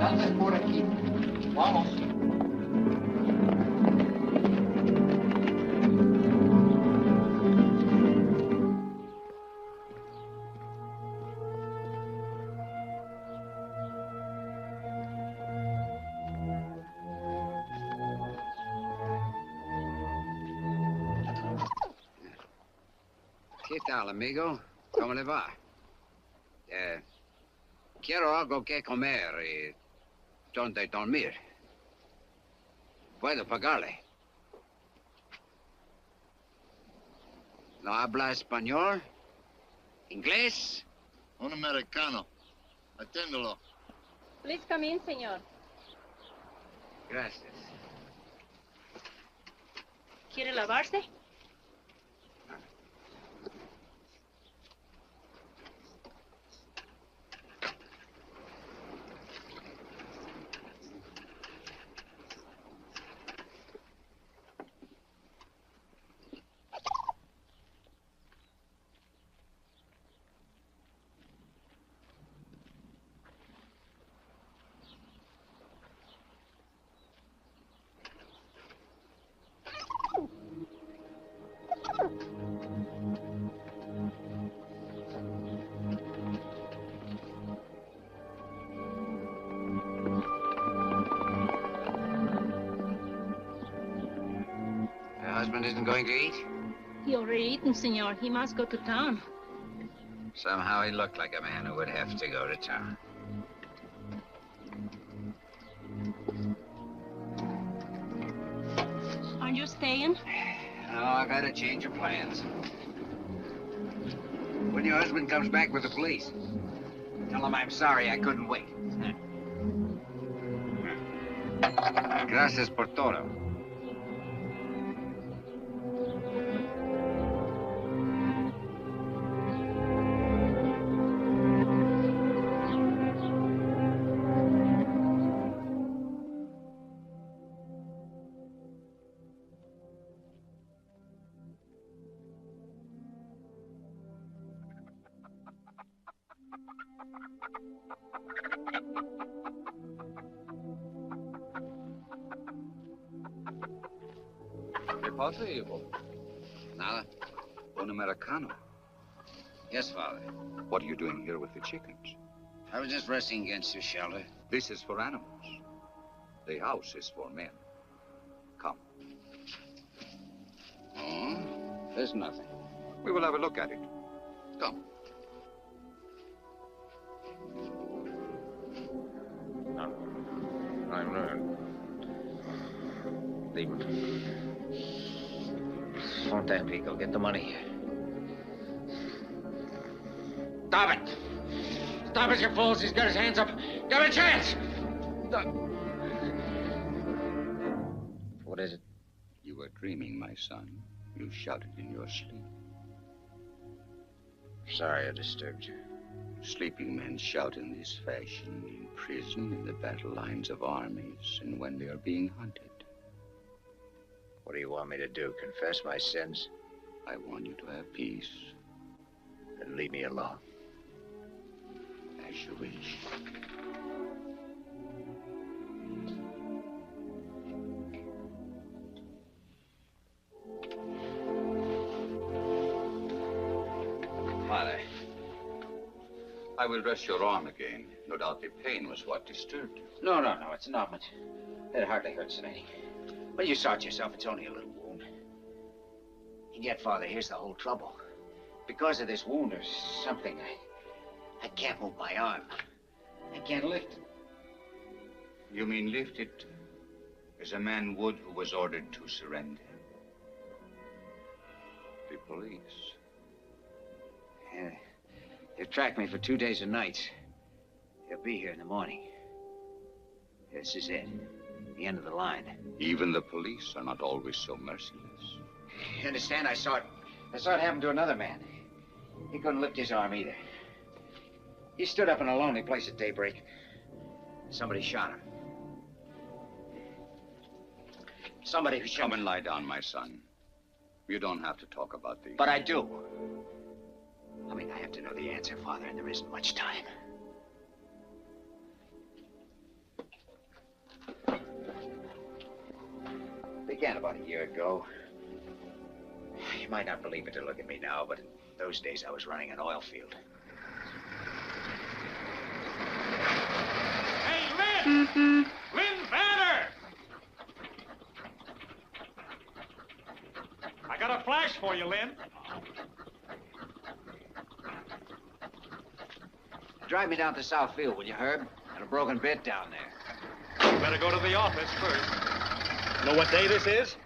Antes por aquí. Vamos. ¿Qué tal, amigo? ¿Cómo le va? Quiero algo que comer y donde dormir. Puedo pagarle. ¿No habla español? ¿Inglés? Un americano. Atiéndolo. Please come in, señor. Gracias. ¿Quiere lavarse? Your husband isn't going to eat? He already eaten, senor. He must go to town. Somehow he looked like a man who would have to go to town. Aren't you staying? No, I've had a change of plans. When your husband comes back with the police, tell him I'm sorry I couldn't wait. Gracias por todo. ¿Qué pasa, hijo? Nada. Un americano. Yes, Father. What are you doing here with the chickens? I was just resting against your shelter. This is for animals. The house is for men. Come. Oh, there's nothing. We will have a look at it. Come. Leave him. Fontaine, Pico, get the money. Stop it! Stop it, you fools! He's got his hands up. Give him a chance! Stop. What is it? You were dreaming, my son. You shouted in your sleep. Sorry I disturbed you. Sleeping men shout in this fashion in prison, in the battle lines of armies, and when they are being hunted. What do you want me to do? Confess my sins? I want you to have peace. Then leave me alone. As you wish. Father. I will dress your arm again. No doubt the pain was what disturbed you. No, it's an ointment. It hardly hurts any. Well, you saw it yourself. It's only a little wound. And yet, Father, here's the whole trouble. Because of this wound, there's something. I can't move my arm. I can't lift it. You mean lift it as a man would who was ordered to surrender? The police. Yeah. They've tracked me for 2 days and nights. They'll be here in the morning. This is it. The end of the line. Even the police are not always so merciless. You understand? I saw it happen to another man. He couldn't lift his arm either. He stood up in a lonely place at daybreak. Somebody shot him. Somebody who shot him. Come and lie down, my son. You don't have to talk about these. But I do. I mean, I have to know the answer, Father, and there isn't much time. began about a year ago. You might not believe it to look at me now, but in those days I was running an oil field. Hey, Lin! Lin Vanner! I got a flash for you, Lin. Drive me down to South Field, will you, Herb? Got a broken bit down there. You better go to the office first. Know what day this is?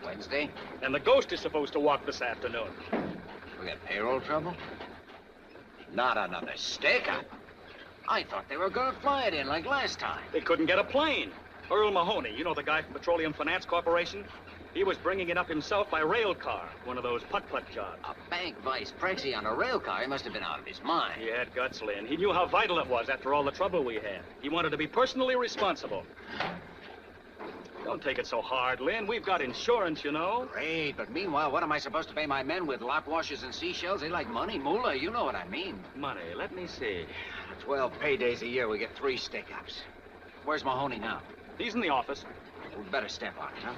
Wednesday? And the ghost is supposed to walk this afternoon. We got payroll trouble? Not another stick-up. I thought they were gonna fly it in like last time. They couldn't get a plane. Earl Mahoney, you know the guy from Petroleum Finance Corporation? He was bringing it up himself by rail car, one of those putt-putt jobs. A bank vice prexy on a rail car? He must have been out of his mind. He had guts, Lin. He knew how vital it was after all the trouble we had. He wanted to be personally responsible. Don't take it so hard, Lin. We've got insurance, you know. Great, but meanwhile, what am I supposed to pay my men with lock washers and seashells? They like money, moolah, you know what I mean. Money, let me see. 12 paydays a year, we get 3 stick-ups. Where's Mahoney now? He's in the office. We'd better step on it, huh?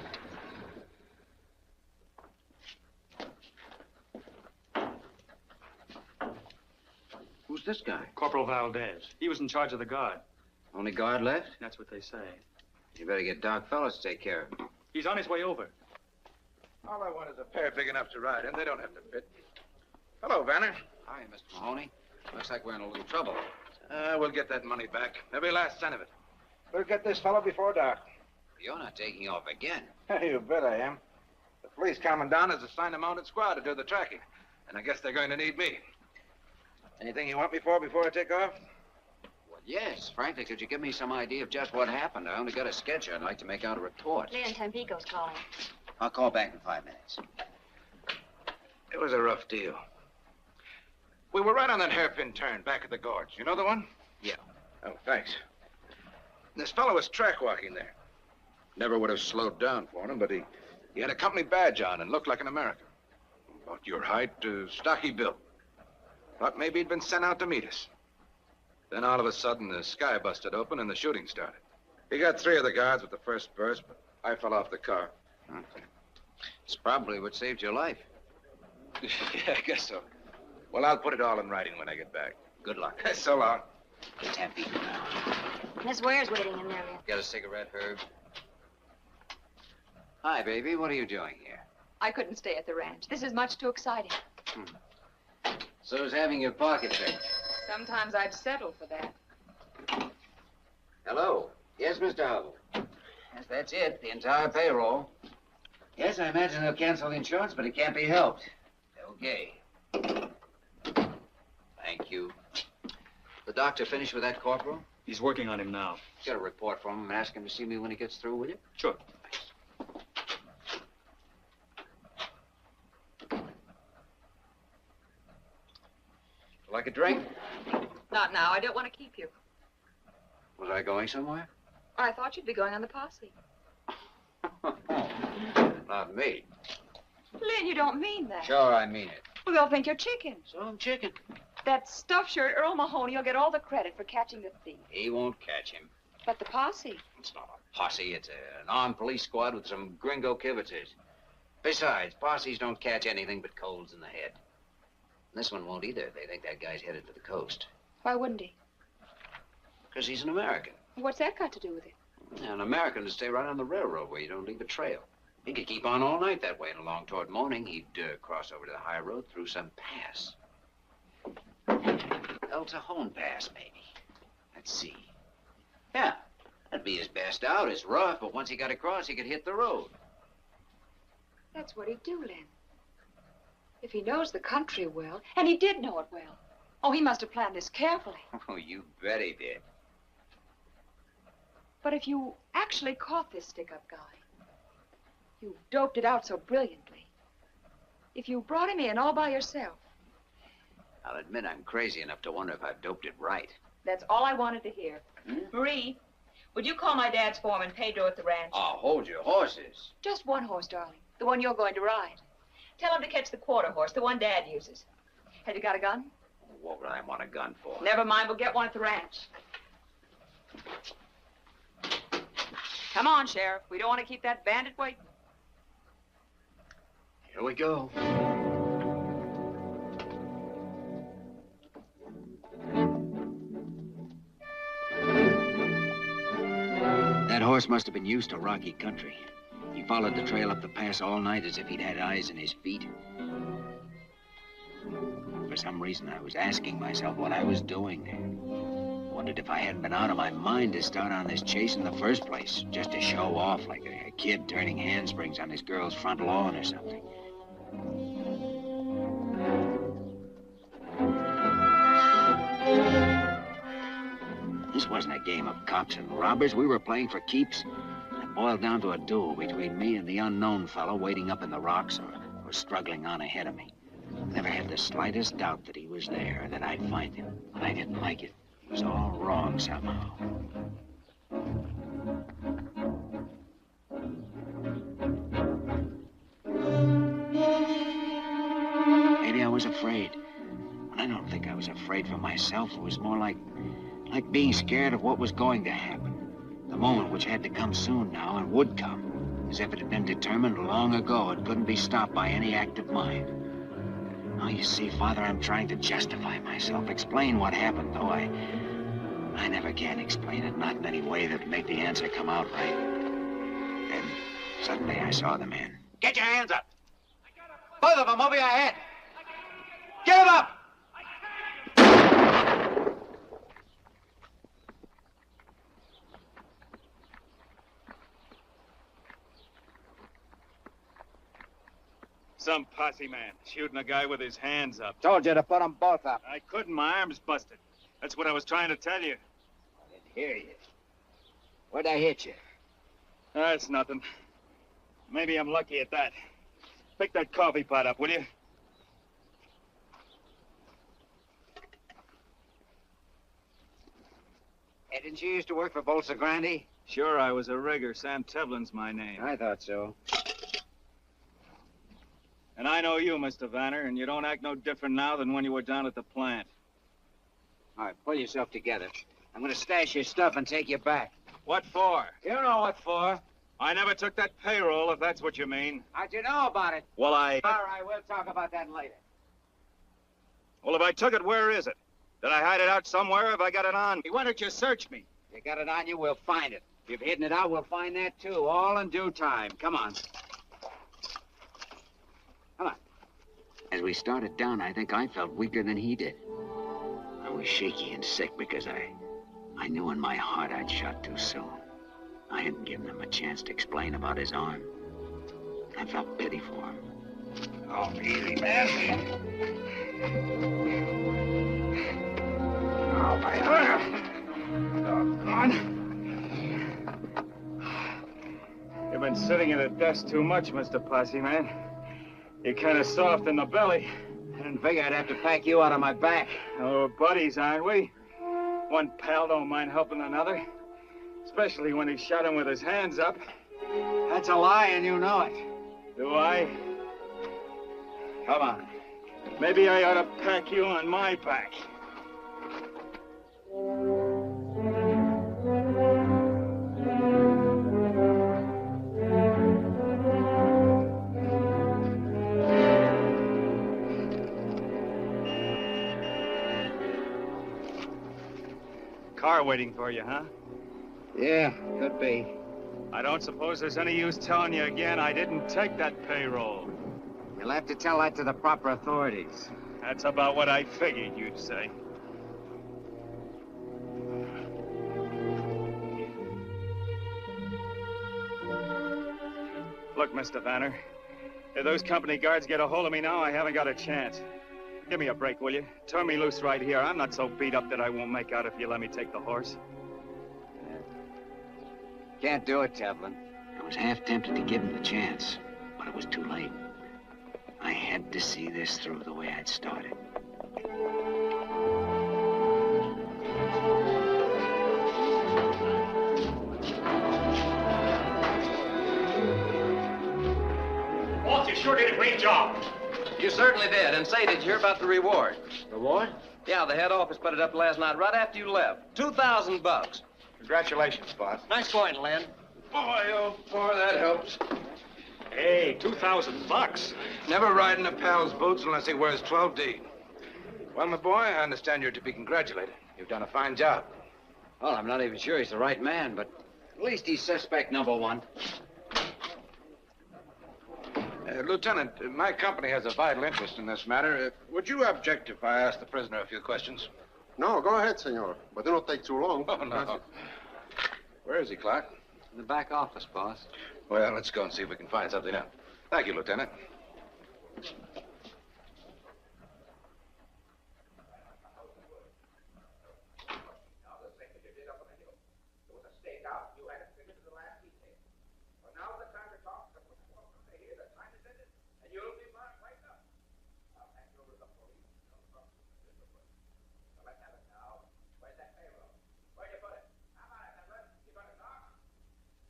Who's this guy? Corporal Valdez. He was in charge of the guard. Only guard left? That's what they say. You better get Doc Fellows to take care of him. He's on his way over. All I want is a pair big enough to ride in. They don't have to fit. Hello, Vanner. Hi, Mr. Mahoney. Looks like we're in a little trouble. We'll get that money back. Every last cent of it. We'll get this fellow before dark. You're not taking off again. You bet I am. The police commandant has assigned a mounted squad to do the tracking. And I guess they're going to need me. Anything you want me for before I take off? Well, yes. Frankly, could you give me some idea of just what happened? I only got a sketch. I'd like to make out a report. Leon Tampico's calling. I'll call back in 5 minutes. It was a rough deal. We were right on that hairpin turn back at the gorge. You know the one? Yeah. Oh, thanks. This fellow was track walking there. Never would have slowed down for him, but he had a company badge on and looked like an American. About your height, stocky built. Thought maybe he'd been sent out to meet us. Then all of a sudden, the sky busted open and the shooting started. He got 3 of the guards with the first burst, but I fell off the car. It's probably what saved your life. Yeah, I guess so. Well, I'll put it all in writing when I get back. Good luck. So long. Tampico now. Miss Ware's waiting in there, Leon. Got a cigarette, Herb? Hi, baby. What are you doing here? I couldn't stay at the ranch. This is much too exciting. So's having your pocket picked. Sometimes I'd settle for that. Hello. Yes, Mr. Hubble. Yes, that's it. The entire payroll. Yes, I imagine they'll cancel the insurance, but it can't be helped. Okay. Thank you. The doctor finished with that corporal? He's working on him now. Get a report from him and ask him to see me when he gets through, will you? Sure. Like a drink? Not now. I don't want to keep you. Was I going somewhere? I thought you'd be going on the posse. Not me. Lynn, you don't mean that. Sure, I mean it. Well, they'll think you're chicken. So I'm chicken. That stuffed shirt, Earl Mahoney, will get all the credit for catching the thief. He won't catch him. But the posse. It's not a posse. It's an armed police squad with some gringo kibitzers. Besides, posses don't catch anything but colds in the head. This one won't either. They think that guy's headed for the coast. Why wouldn't he? Because he's an American. What's that got to do with it? An American would stay right on the railroad where you don't leave a trail. He could keep on all night that way, and along toward morning, he'd cross over to the high road through some pass. El Cajon Pass, maybe. Let's see. Yeah, that'd be his best out. It's rough, but once he got across, he could hit the road. That's what he'd do, Lynn. If he knows the country well, and he did know it well. Oh, he must have planned this carefully. Oh, you bet he did. But if you actually caught this stick-up guy, you doped it out so brilliantly. If you brought him in all by yourself. I'll admit I'm crazy enough to wonder if I've doped it right. That's all I wanted to hear. Marie, would you call my dad's foreman, Pedro, at the ranch? Oh, hold your horses. Just one horse, darling. The one you're going to ride. Tell him to catch the quarter horse, the one Dad uses. Have you got a gun? What would I want a gun for? Never mind, we'll get one at the ranch. Come on, Sheriff. We don't want to keep that bandit waiting. Here we go. That horse must have been used to rocky country. He followed the trail up the pass all night as if he'd had eyes in his feet. For some reason, I was asking myself what I was doing there. Wondered if I hadn't been out of my mind to start on this chase in the first place, just to show off like a kid turning handsprings on his girl's front lawn or something. This wasn't a game of cops and robbers. We were playing for keeps. It boiled down to a duel between me and the unknown fellow waiting up in the rocks or struggling on ahead of me. Never had the slightest doubt that he was there, that I'd find him. But I didn't like it. It was all wrong somehow. Maybe I was afraid. But I don't think I was afraid for myself. It was more like being scared of what was going to happen. The moment which had to come soon now and would come. As if it had been determined long ago. It couldn't be stopped by any act of mine. Now, you see, Father, I'm trying to justify myself, explain what happened, though I never can explain it, not in any way that would make the answer come out right. Then, suddenly, I saw the man. Get your hands up! Both of them over your head! Get them up! Some posse man shooting a guy with his hands up. Told you to put them both up. I couldn't. My arm's busted. That's what I was trying to tell you. I didn't hear you. Where'd I hit you? That's nothing. Maybe I'm lucky at that. Pick that coffee pot up, will you? Hey, didn't you used to work for Bolsa Grande? Sure, I was a rigger. Sam Tevlin's my name. I thought so. And I know you, Mr. Vanner, and you don't act no different now than when you were down at the plant. All right, pull yourself together. I'm gonna stash your stuff and take you back. What for? You know what for. I never took that payroll, if that's what you mean. How'd you know about it? Well, All right, we'll talk about that later. Well, if I took it, where is it? Did I hide it out somewhere? Have I got it on me? Why don't you search me? If you got it on you, we'll find it. If you've hidden it out, we'll find that, too. All in due time. Come on. Come on. As we started down, I think I felt weaker than he did. I was shaky and sick because I knew in my heart I'd shot too soon. I hadn't given him a chance to explain about his arm. I felt pity for him. Oh, easy, man. Oh, my arm. Doggone. You've been sitting at a desk too much, Mr. Posse Man. You're kind of soft in the belly. I didn't figure I'd have to pack you out of my back. Oh, we're buddies, aren't we? One pal don't mind helping another. Especially when he shot him with his hands up. That's a lie, and you know it. Do I? Come on. Maybe I ought to pack you on my back. Car waiting for you, huh? Yeah, could be. I don't suppose there's any use telling you again I didn't take that payroll. You'll have to tell that to the proper authorities. That's about what I figured you'd say. Look, Mr. Vanner, if those company guards get a hold of me now, I haven't got a chance. Give me a break, will you? Turn me loose right here. I'm not so beat up that I won't make out if you let me take the horse. Can't do it, Tevlin. I was half tempted to give him the chance, but it was too late. I had to see this through the way I'd started. Walt, you sure did a great job. You certainly did. And say, did you hear about the reward? Reward? Yeah, the head office put it up last night right after you left. $2,000. Congratulations, boss. Nice point, Lin. Boy, oh, boy, that helps. Hey, $2,000. Never ride in a pal's boots unless he wears 12D. Well, my boy, I understand you're to be congratulated. You've done a fine job. Well, I'm not even sure he's the right man, but at least he's suspect number one. Lieutenant, my company has a vital interest in this matter. Would you object if I ask the prisoner a few questions? No, go ahead, senor. But do not take too long. Oh, no. Where is he, Clark? In the back office, boss. Well, let's go and see if we can find something out. Thank you, Lieutenant.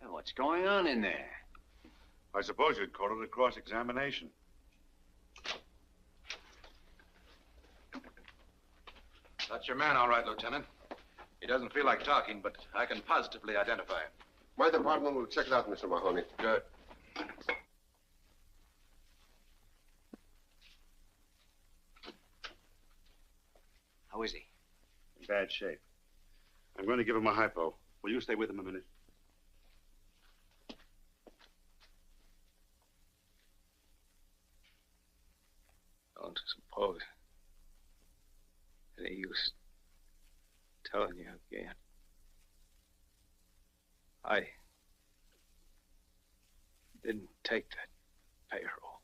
What's going on in there? I suppose you'd call it a cross-examination. That's your man, all right, Lieutenant. He doesn't feel like talking, but I can positively identify him. My department will check it out, Mr. Mahoney. Good. How is he? In bad shape. I'm going to give him a hypo. Will you stay with him a minute? Don't suppose any use telling you again. I didn't take that payroll.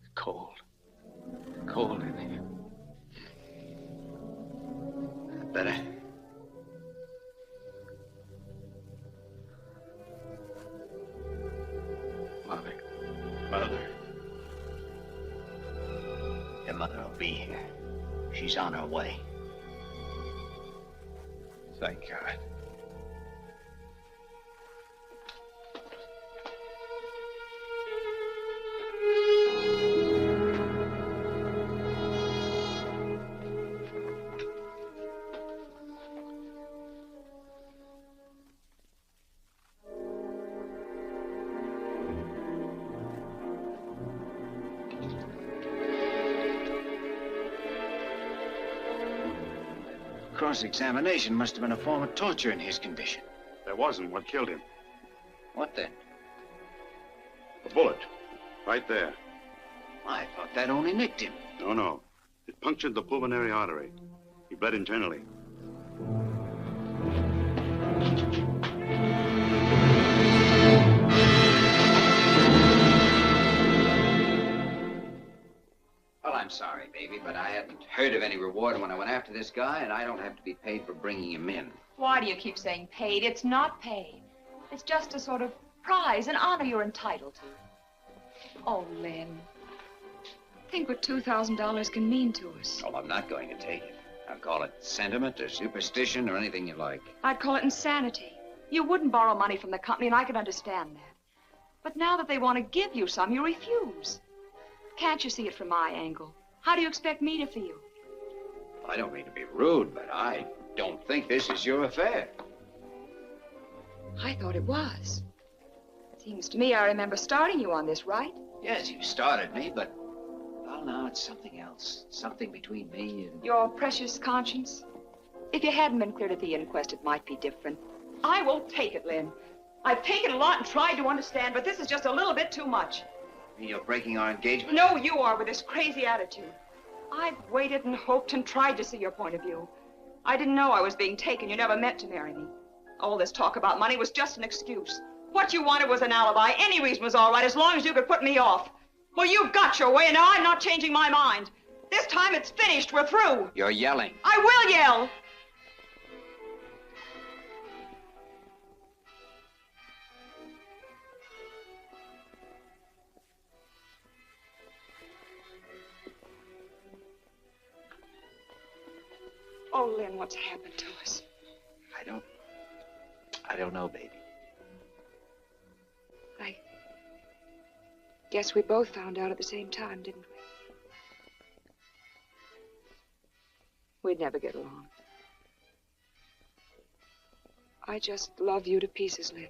It's cold. Cold in here. Better. Mother. Your mother will be here. She's on her way. Thank God. Cross-examination must have been a form of torture in his condition. There wasn't. What killed him? What then? A bullet. Right there. I thought that only nicked him. No. It punctured the pulmonary artery. He bled internally. Well, I'm sorry, baby, but I hadn't heard of any reward when I went after this guy, and I don't have to be paid for bringing him in. Why do you keep saying paid? It's not paid. It's just a sort of prize, an honor you're entitled to. Oh, Lin. Think what $2,000 can mean to us. Oh, I'm not going to take it. I'll call it sentiment or superstition or anything you like. I'd call it insanity. You wouldn't borrow money from the company, and I could understand that. But now that they want to give you some, you refuse. Can't you see it from my angle? How do you expect me to feel? Well, I don't mean to be rude, but I don't think this is your affair. I thought it was. Seems to me I remember starting you on this, right? Yes, you started me, but... well, now it's something else. Something between me and... Your precious conscience? If you hadn't been cleared at the inquest, it might be different. I won't take it, Lin. I've taken a lot and tried to understand, but this is just a little bit too much. You're breaking our engagement? No, you are, with this crazy attitude. I've waited and hoped and tried to see your point of view. I didn't know I was being taken. You never meant to marry me. All this talk about money was just an excuse. What you wanted was an alibi. Any reason was all right, as long as you could put me off. Well, you've got your way, and now I'm not changing my mind. This time it's finished. We're through. You're yelling. I will yell. Oh, Lin, what's happened to us? I don't know, baby. I guess we both found out at the same time, didn't we? We'd never get along. I just love you to pieces, Lin.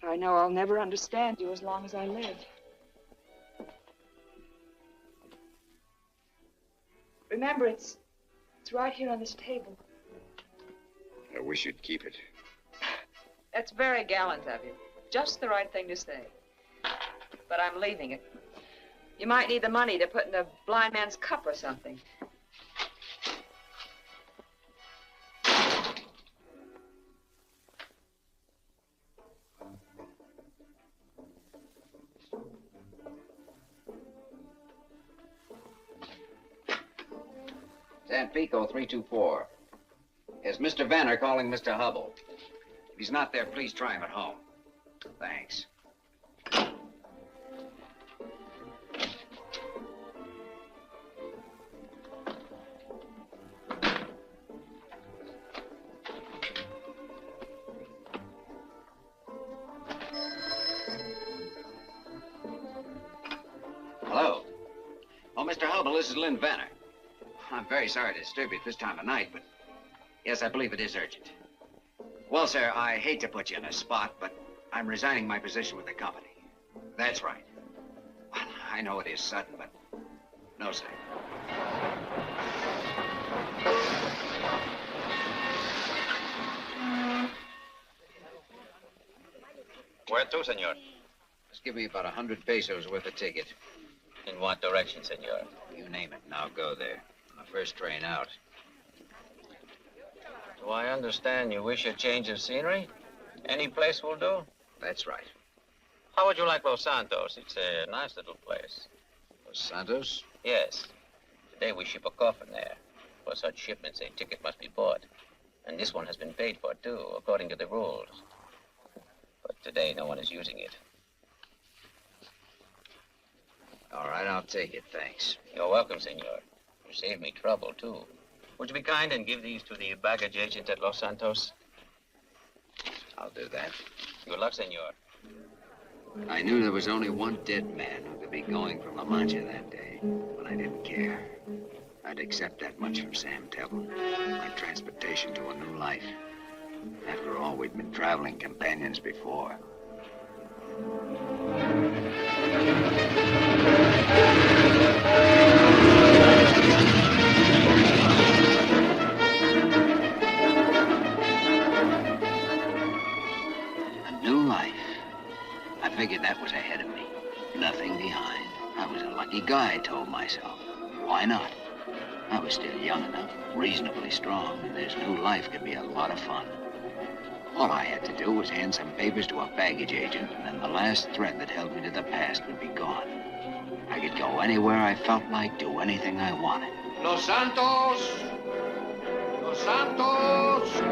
But I know I'll never understand you as long as I live. Remember, it's right here on this table. I wish you'd keep it. That's very gallant of you. Just the right thing to say. But I'm leaving it. You might need the money to put in a blind man's cup or something. Pico 324. Is Mr. Vanner calling Mr. Hubble? If he's not there, please try him at home. Thanks. Hello. Oh, Mr. Hubble, this is Lin Vanner. I'm very sorry to disturb you at this time of night, but yes, I believe it is urgent. Well, sir, I hate to put you in a spot, but I'm resigning my position with the company. That's right. I know it is sudden, but no, sir. Where to, senor? Just give me about 100 pesos worth of ticket. In what direction, senor? You name it, and I'll go there. On the first train out. Do I understand you wish a change of scenery? Any place will do? That's right. How would you like Los Santos? It's a nice little place. Los Santos? Yes. Today we ship a coffin there. For such shipments, a ticket must be bought. And this one has been paid for, too, according to the rules. But today, no one is using it. All right, I'll take it, thanks. You're welcome, senor. You saved me trouble, too. Would you be kind and give these to the baggage agent at Los Santos? I'll do that. Good luck, senor. I knew there was only one dead man who could be going from La Mancha that day, but I didn't care. I'd accept that much from Sam Tevlin. My transportation to a new life. After all, we'd been traveling companions before. A new life. I figured that was ahead of me. Nothing behind. I was a lucky guy, I told myself. Why not? I was still young enough, reasonably strong, and this new life could be a lot of fun. All I had to do was hand some papers to a baggage agent, and then the last thread that held me to the past would be gone. I could go anywhere I felt like, do anything I wanted. Los Santos! Los Santos!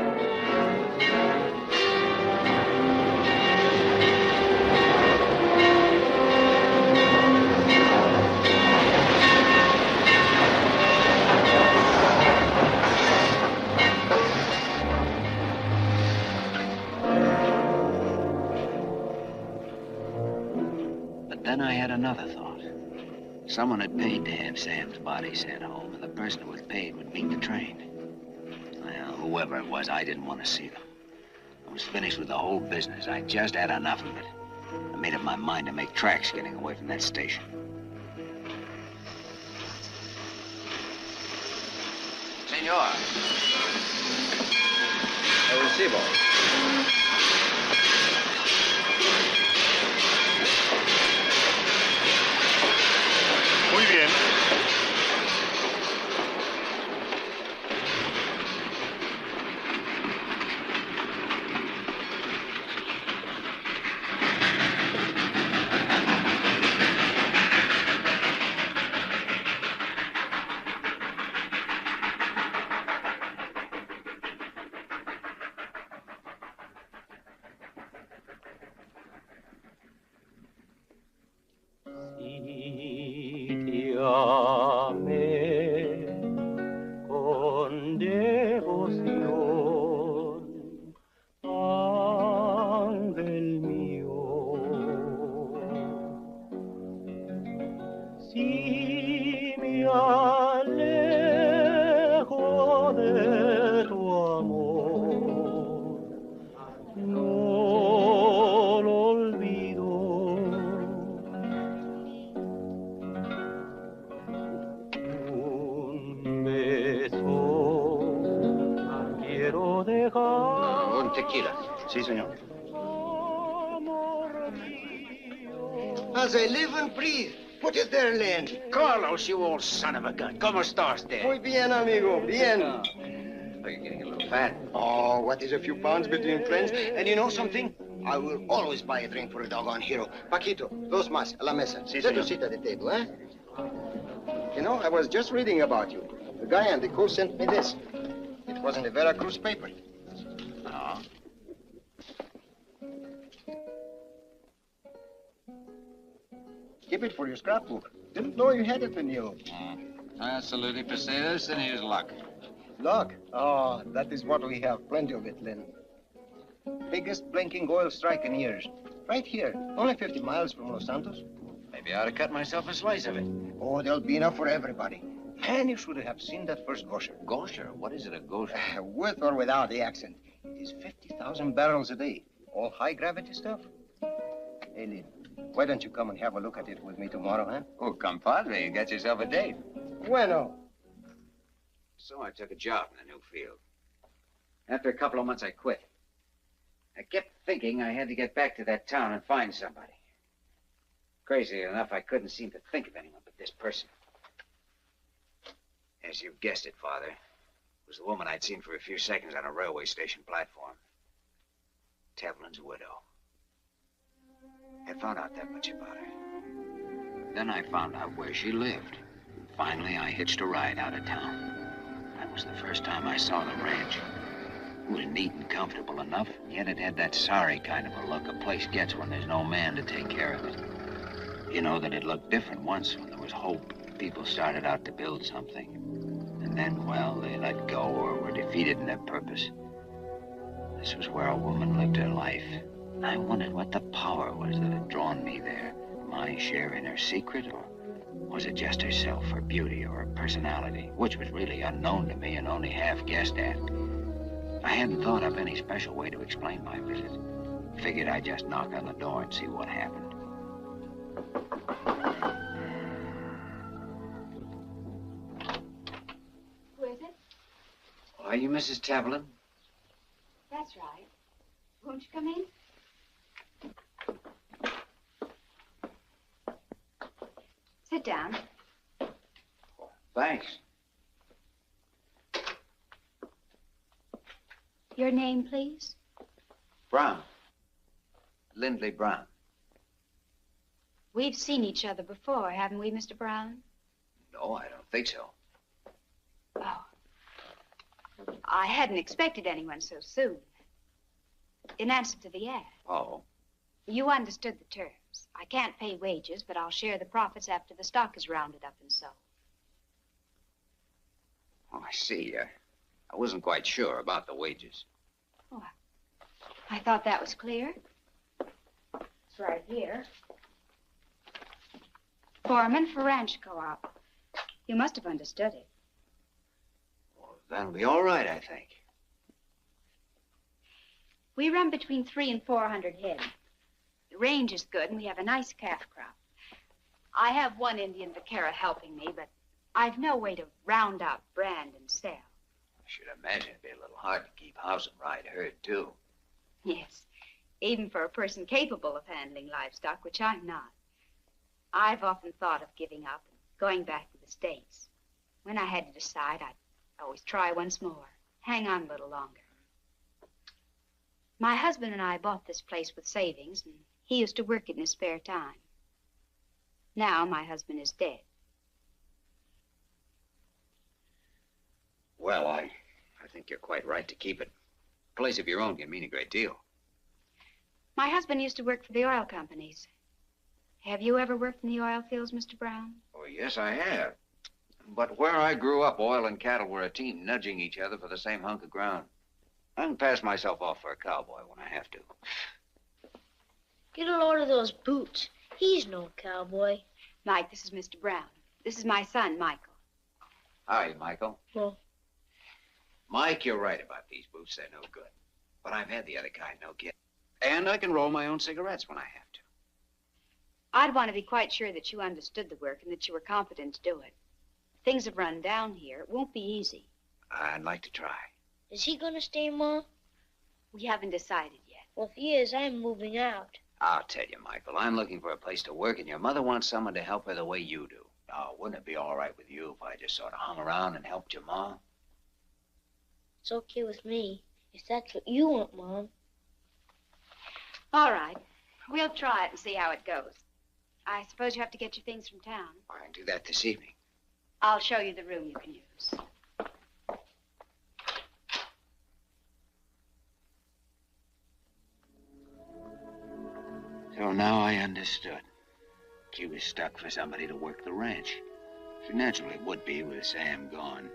Then I had another thought. Someone had paid to have Sam's body sent home, and the person who had paid would meet the train. Well, whoever it was, I didn't want to see them. I was finished with the whole business. I just had enough of it. I made up my mind to make tracks getting away from that station. Senor. El recibo. Muy bien. tequila. Si, senor. As I live and breathe. Put it there, Lin. Carlos, you old son of a gun. ¿Cómo estás, there? Muy bien, amigo. Bien. Oh, you're getting a little fat. Oh, what is a few pounds between friends? And you know something? I will always buy a drink for a doggone hero. Paquito, dos más, a la mesa. Si, Let senor. us sit at the table, eh? You know, I was just reading about you. The guy on the coast sent me this. It was in the Veracruz paper. No. Keep it for your scrapbook. Didn't know you had it in you. Absolutely perseus in his luck. Luck? Oh, that is what we have. Plenty of it, Lin. Biggest blinking oil strike in years. Right here. Only 50 miles from Los Santos. Maybe I ought to cut myself a slice of it. Oh, there'll be enough for everybody. And you should have seen that first gosher. Gosher? What is it, a gosher? With or without the accent. It is 50,000 barrels a day. All high-gravity stuff. Hey, Lin, why don't you come and have a look at it with me tomorrow, huh? Oh, compadre, you got yourself a date. Bueno. So I took a job in the new field. After a couple of months, I quit. I kept thinking I had to get back to that town and find somebody. Crazy enough, I couldn't seem to think of anyone but this person. As you guessed it, Father, it was the woman I'd seen for a few seconds on a railway station platform. Tevlin's widow. I found out that much about her. Then I found out where she lived. Finally, I hitched a ride out of town. That was the first time I saw the ranch. It was neat and comfortable enough, yet it had that sorry kind of a look a place gets when there's no man to take care of it. You know that it looked different once when there was hope. People started out to build something. And then, well, they let go or were defeated in their purpose. This was where a woman lived her life. I wondered what the power was that had drawn me there. My share in her secret, or was it just herself, her beauty, or her personality, which was really unknown to me and only half guessed at? I hadn't thought of any special way to explain my visit. Figured I'd just knock on the door and see what happened. Who is it? Are you Mrs. Tevlin? That's right. Won't you come in? Sit down. Thanks. Your name, please? Brown. Lindley Brown. We've seen each other before, haven't we, Mr. Brown? No, I don't think so. Oh. I hadn't expected anyone so soon. In answer to the ad. Oh. You understood the terms. I can't pay wages, but I'll share the profits after the stock is rounded up and sold. Oh, I see. I wasn't quite sure about the wages. Oh, I thought that was clear. It's right here. Foreman for ranch co-op. You must have understood it. Well, that'll be all right, I think. We run between 300 and 400 head. The range is good, and we have a nice calf crop. I have one Indian vaquero helping me, but I've no way to round up, brand, and sell. I should imagine it'd be a little hard to keep house and ride herd, too. Yes, even for a person capable of handling livestock, which I'm not. I've often thought of giving up and going back to the States. When I had to decide, I'd always try once more, hang on a little longer. My husband and I bought this place with savings, and he used to work it in his spare time. Now my husband is dead. Well, I think you're quite right to keep it. A place of your own can mean a great deal. My husband used to work for the oil companies. Have you ever worked in the oil fields, Mr. Brown? Oh, yes, I have. But where I grew up, oil and cattle were a team nudging each other for the same hunk of ground. I can pass myself off for a cowboy when I have to. Get a load of those boots. He's no cowboy. Mike, this is Mr. Brown. This is my son, Michael. Hi, Michael. Well, Mike, you're right about these boots. They're no good. But I've had the other kind, no kid. And I can roll my own cigarettes when I have to. I'd want to be quite sure that you understood the work and that you were competent to do it. Things have run down here. It won't be easy. I'd like to try. is he gonna stay, Ma? We haven't decided yet. Well, if he is, I'm moving out. I'll tell you, Michael, I'm looking for a place to work, and your mother wants someone to help her the way you do. Oh, wouldn't it be all right with you if I just sort of hung around and helped your mom? It's okay with me, if that's what you want, Mom. All right. We'll try it and see how it goes. I suppose you have to get your things from town. I can do that this evening. I'll show you the room you can use. So now I understood. She was stuck for somebody to work the ranch. She naturally would be with Sam gone.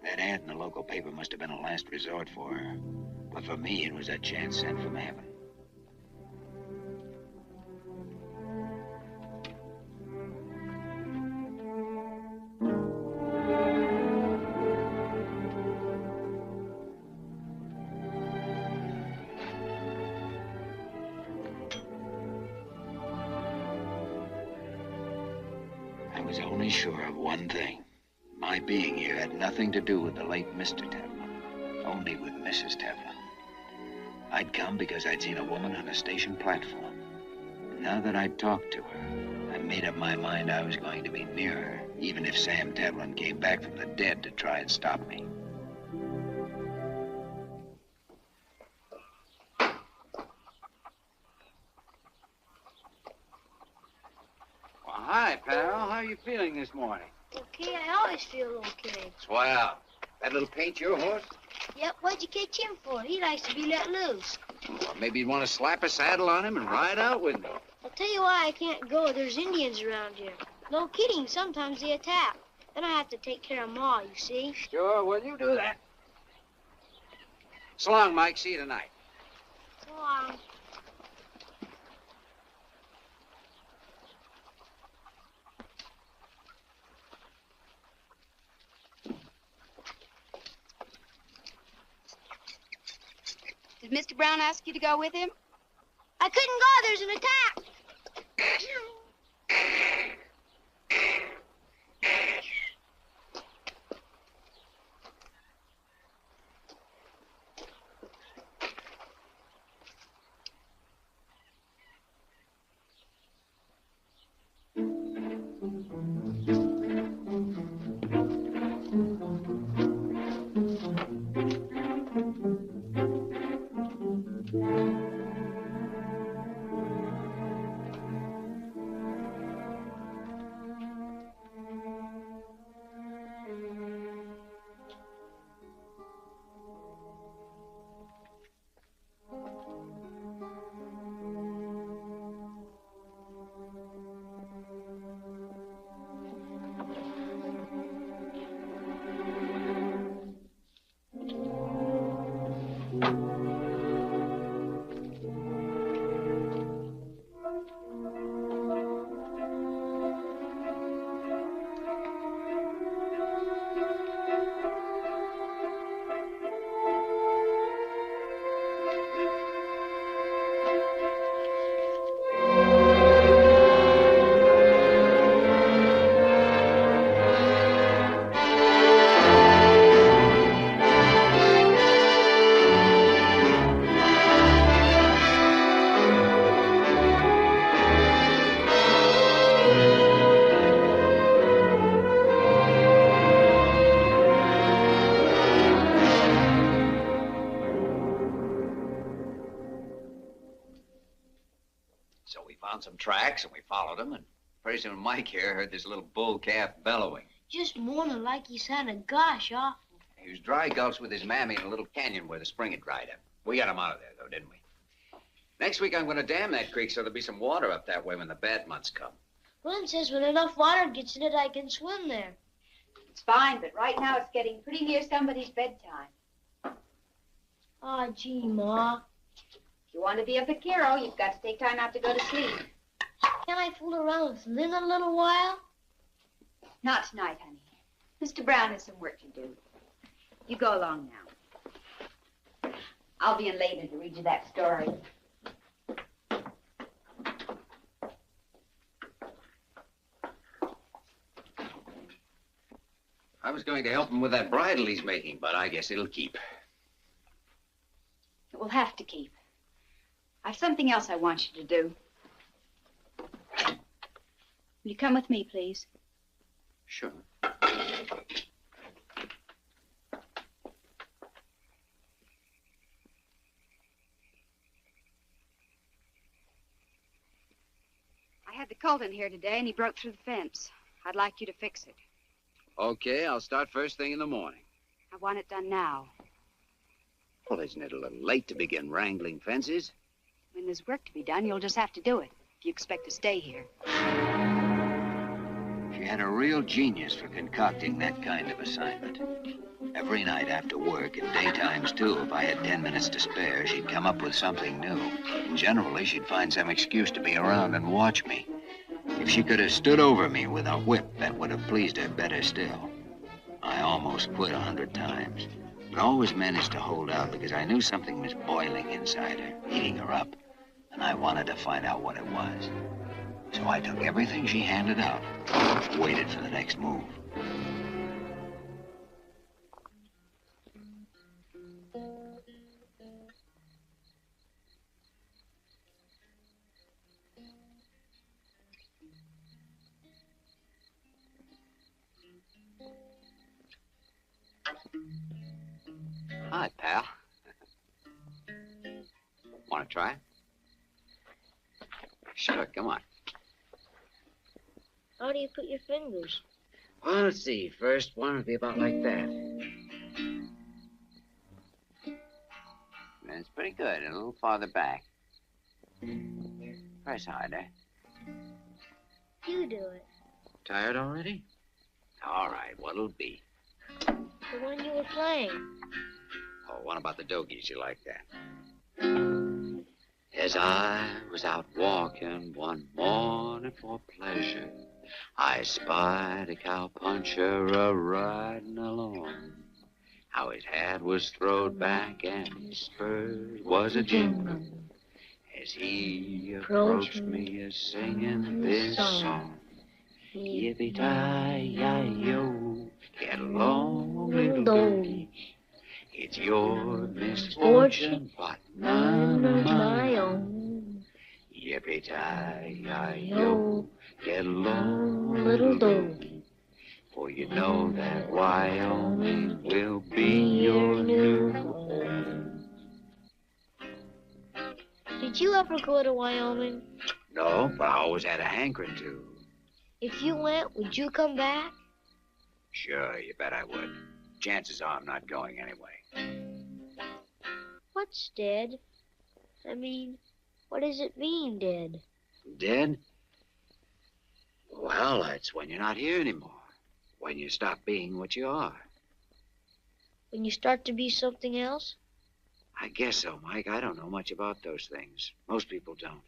That ad in the local paper must have been a last resort for her. But for me, it was a chance sent from heaven. I was only sure of one thing. My being here had nothing to do with the late Mr. Tevlin, only with Mrs. Tevlin. I'd come because I'd seen a woman on a station platform. And now that I'd talked to her, I made up my mind I was going to be near her, even if Sam Tevlin came back from the dead to try and stop me. Well, hi, pal. How are you feeling this morning? Okay, I always feel okay. Swell. That little paint your horse? Yep, what'd you catch him for? He likes to be let loose. Or maybe you'd want to slap a saddle on him and ride out with me. I'll tell you why I can't go. There's Indians around here. No kidding, sometimes they attack. Then I have to take care of Ma, you see. Sure, well, you do that. So long, Mike. See you tonight. So long. Did Mr. Brown ask you to go with him? I couldn't go. There's an attack. Some tracks, and we followed them, and pretty soon Mike here heard this little bull calf bellowing. Just moaning like he sounded gosh awful. He was dry gulched with his mammy in a little canyon where the spring had dried up. We got him out of there, though, didn't we? Next week, I'm going to dam that creek so there'll be some water up that way when the bad months come. Lin says when enough water gets in it, I can swim there. It's fine, but right now it's getting pretty near somebody's bedtime. Aw, gee, Ma. If you want to be a vaquero, you've got to take time out to go to sleep. Can I fool around with Lin a little while? Not tonight, honey. Mr. Brown has some work to do. You go along now. I'll be in later to read you that story. I was going to help him with that bridle he's making, but I guess it'll keep. we'll have to keep. I've something else I want you to do. Will you come with me, please? Sure. I had the colt in here today, and he broke through the fence. I'd like you to fix it. Okay, I'll start first thing in the morning. I want it done now. Well, isn't it a little late to begin wrangling fences? When there's work to be done, you'll just have to do it if you expect to stay here. She had a real genius for concocting that kind of assignment. Every night after work, and daytimes too, if I had 10 minutes to spare, she'd come up with something new. And generally, she'd find some excuse to be around and watch me. If she could have stood over me with a whip, that would have pleased her better still. I almost quit 100 times, but always managed to hold out because I knew something was boiling inside her, eating her up, and I wanted to find out what it was. So I took everything she handed out, waited for the next move. Hi, pal. Want to try? Sure, come on. How do you put your fingers? Well, let's see. First one would be about like that. That's pretty good. A little farther back. Press harder. You do it. Tired already? All right, what'll it be? The one you were playing. Oh, what about the Dogies? You like that? As I was out walking one morning for pleasure, I spied a cowpuncher a-riding along. How his hat was throwed back and his spurs was a-jingling as he approached me a-singing this song. Yippee-ki-yi-yo, get along, little doggy. It's your misfortune, but none of my own. Yippee-ki-yi-yo, get along, little doggy. For you know that Wyoming will be your new home. Did you ever go to Wyoming? No, but I always had a hankering to. If you went, would you come back? Sure, you bet I would. Chances are I'm not going anyway. What's dead? I mean, what does it mean, dead? Dead? Well, it's when you're not here anymore. When you stop being what you are. When you start to be something else? I guess so, Mike. I don't know much about those things. Most people don't.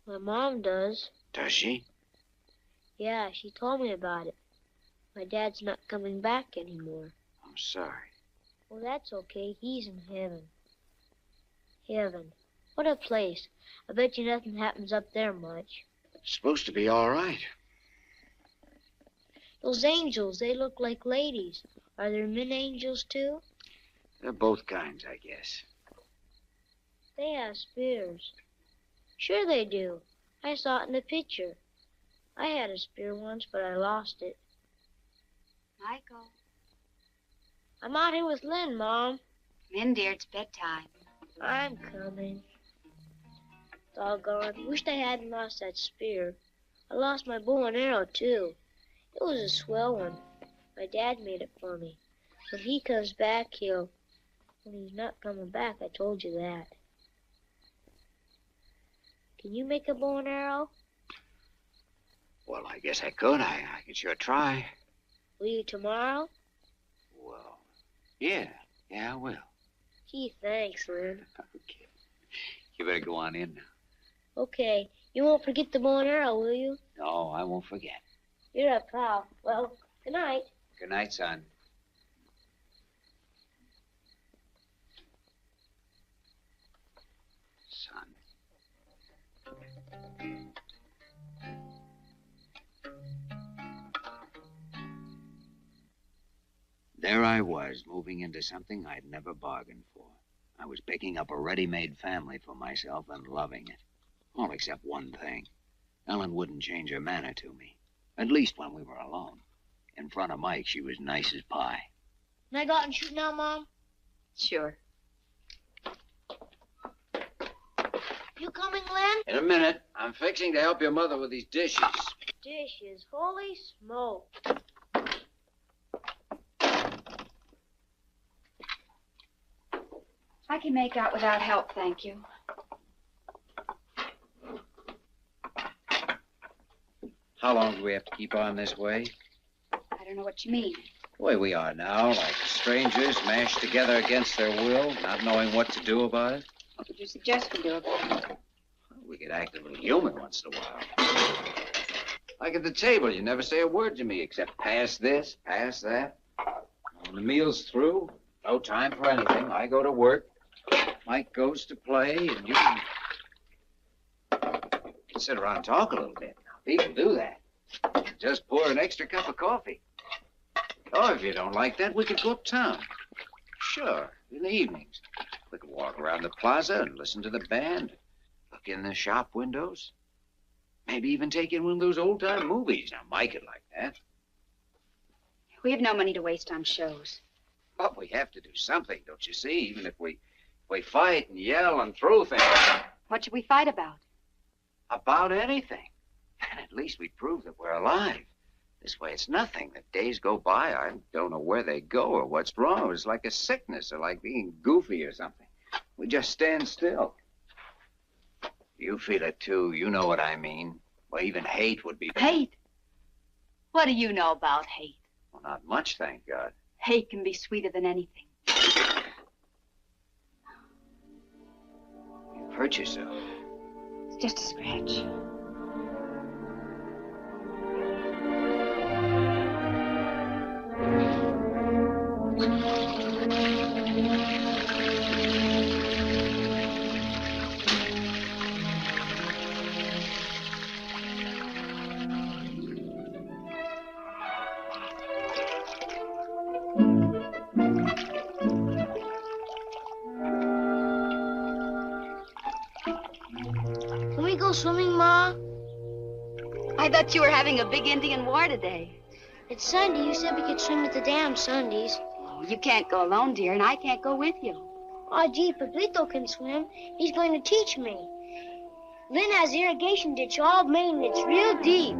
My mom does. Does she? Yeah, she told me about it. My dad's not coming back anymore. I'm sorry. Well, that's okay. He's in heaven. Heaven. What a place. I bet you nothing happens up there much. It's supposed to be all right. Those angels, they look like ladies. Are there men angels, too? They're both kinds, I guess. They have spears. Sure they do. I saw it in the picture. I had a spear once, but I lost it. Michael. I'm out here with Lin, Mom. Come in, dear. It's bedtime. I'm coming. Doggone. Wished I hadn't lost that spear. I lost my bow and arrow, too. It was a swell one. My dad made it for me. When he comes back, he'll... When he's not coming back, I told you that. Can you make a bow and arrow? Well, I guess I could. I could sure try. Will you tomorrow? Well, yeah, I will. Gee, thanks, Lin. Okay. You better go on in now. Okay. You won't forget the bow and arrow, will you? No, I won't forget. You're a pal. Well, good night. Good night, son. Son. There I was, moving into something I'd never bargained for. I was picking up a ready-made family for myself and loving it. All except one thing. Ellen wouldn't change her manner to me. At least when we were alone. In front of Mike, she was nice as pie. Can I go out and shoot now, Mom? Sure. You coming, Lin? In a minute. I'm fixing to help your mother with these dishes. Dishes. Holy smoke. I can make out without help, thank you. How long do we have to keep on this way? I don't know what you mean. The way we are now, like strangers mashed together against their will, not knowing what to do about it. What would you suggest we do about it? We could act a little human once in a while. Like at the table, you never say a word to me except pass this, pass that. When the meal's through, no time for anything. I go to work. Mike goes to play, and you can sit around and talk a little bit. People do that. Just pour an extra cup of coffee. Oh, if you don't like that, we could go uptown. Sure, in the evenings. We could walk around the plaza and listen to the band. Look in the shop windows. Maybe even take in one of those old-time movies. Now, Mike would like that. We have no money to waste on shows. But we have to do something, don't you see? Even if we fight and yell and throw things. What should we fight about? About anything. And at least we prove that we're alive. This way it's nothing. The days go by, I don't know where they go or what's wrong. It's like a sickness or like being goofy or something. We just stand still. You feel it too. You know what I mean. Well, even hate would be... Hate? What do you know about hate? Well, not much, thank God. Hate can be sweeter than anything. You've hurt yourself. It's just a scratch. Can we go swimming, Ma? I thought you were having a big Indian war today. It's Sunday. You said we could swim at the dam Sundays. Oh, you can't go alone, dear, and I can't go with you. Oh, gee, Pablito can swim. He's going to teach me. Lin has the irrigation ditch all made, and it's real deep.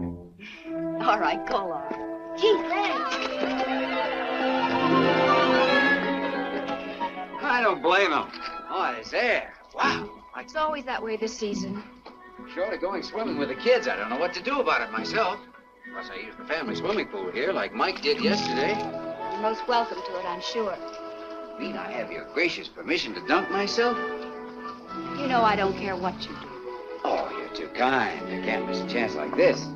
All right, go on. Gee, thanks. I don't blame him. Oh, it's air. Wow. It's always that way this season. Short of going swimming with the kids, I don't know what to do about it myself. Plus, I use the family swimming pool here like Mike did yesterday. You're most welcome to it, I'm sure. Mean I have your gracious permission to dunk myself? You know I don't care what you do. Oh, you're too kind. I can't miss a chance like this.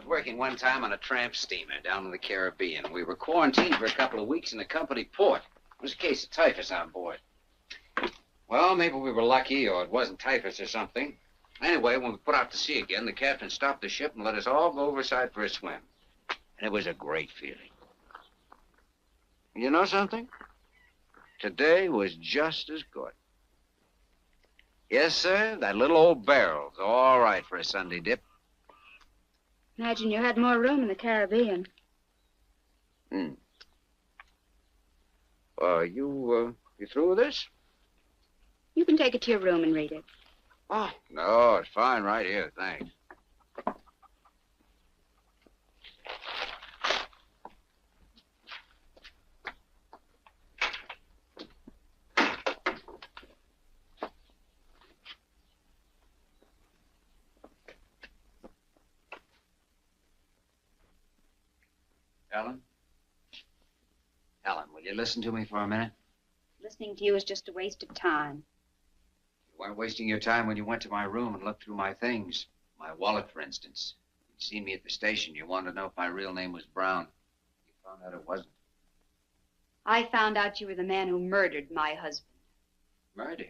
was working one time on a tramp steamer down in the Caribbean. We were quarantined for a couple of weeks in a company port. There was a case of typhus on board. Well, maybe we were lucky, or it wasn't typhus or something. Anyway, when we put out to sea again, the captain stopped the ship and let us all go overside for a swim. And it was a great feeling. You know something? Today was just as good. Yes, sir, that little old barrel's all right for a Sunday dip. Imagine you had more room in the Caribbean. You through with this? You can take it to your room and read it. Oh, no, it's fine right here, thanks. Ellen? Ellen, will you listen to me for a minute? Listening to you is just a waste of time. You weren't wasting your time when you went to my room and looked through my things. My wallet, for instance. You'd seen me at the station. You wanted to know if my real name was Brown. You found out it wasn't. I found out you were the man who murdered my husband. Murder?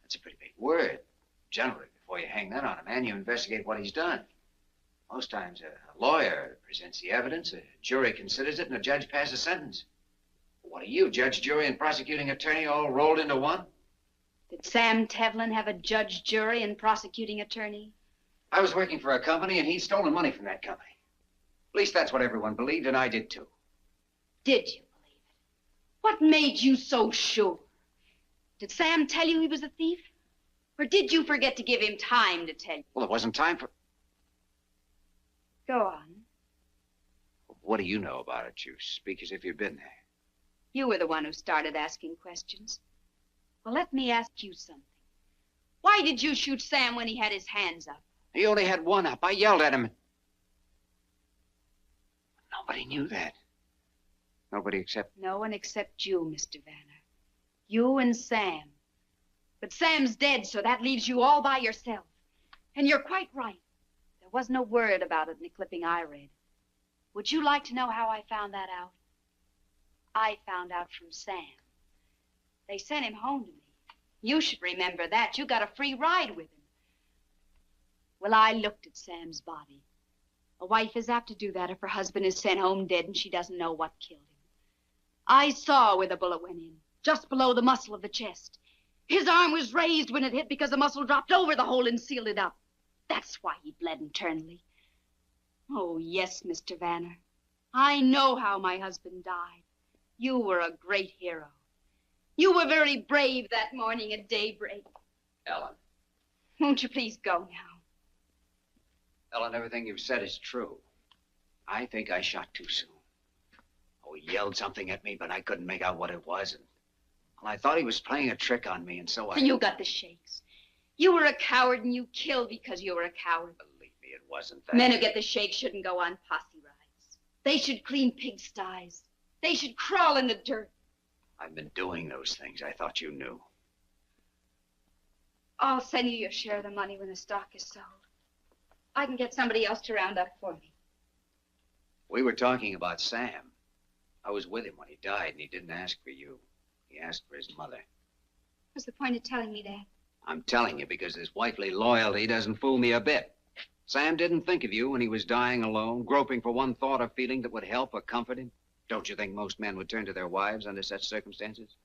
That's a pretty big word. Generally, before you hang that on a man, you investigate what he's done. Most times, a lawyer presents the evidence, a jury considers it, and a judge passes a sentence. What are you, judge, jury, and prosecuting attorney all rolled into one? Did Sam Tevlin have a judge, jury, and prosecuting attorney? I was working for a company, and he'd stolen money from that company. At least that's what everyone believed, and I did too. Did you believe it? What made you so sure? Did Sam tell you he was a thief? Or did you forget to give him time to tell you? Well, there wasn't time for... Go on. What do you know about it? You speak as if you'd been there. You were the one who started asking questions. Well, let me ask you something. Why did you shoot Sam when he had his hands up? He only had one up. I yelled at him. Nobody knew that. Nobody except... No one except you, Mr. Vanner. You and Sam. But Sam's dead, so that leaves you all by yourself. And you're quite right. There was no word about it in the clipping I read. Would you like to know how I found that out? I found out from Sam. They sent him home to me. You should remember that. You got a free ride with him. Well, I looked at Sam's body. A wife is apt to do that if her husband is sent home dead and she doesn't know what killed him. I saw where the bullet went in, just below the muscle of the chest. His arm was raised when it hit because the muscle dropped over the hole and sealed it up. That's why he bled internally. Oh, yes, Mr. Vanner. I know how my husband died. You were a great hero. You were very brave that morning at daybreak. Ellen. Won't you please go now? Ellen, everything you've said is true. I think I shot too soon. Oh, he yelled something at me, but I couldn't make out what it was. And well, I thought he was playing a trick on me, and so I... You got the shakes. You were a coward, and you killed because you were a coward. Believe me, it wasn't that. Men who get the shakes shouldn't go on posse rides. They should clean pigsties. They should crawl in the dirt. I've been doing those things. I thought you knew. I'll send you your share of the money when the stock is sold. I can get somebody else to round up for me. We were talking about Sam. I was with him when he died, and he didn't ask for you. He asked for his mother. What's the point of telling me that? I'm telling you because his wifely loyalty doesn't fool me a bit. Sam didn't think of you when he was dying alone, groping for one thought or feeling that would help or comfort him. Don't you think most men would turn to their wives under such circumstances?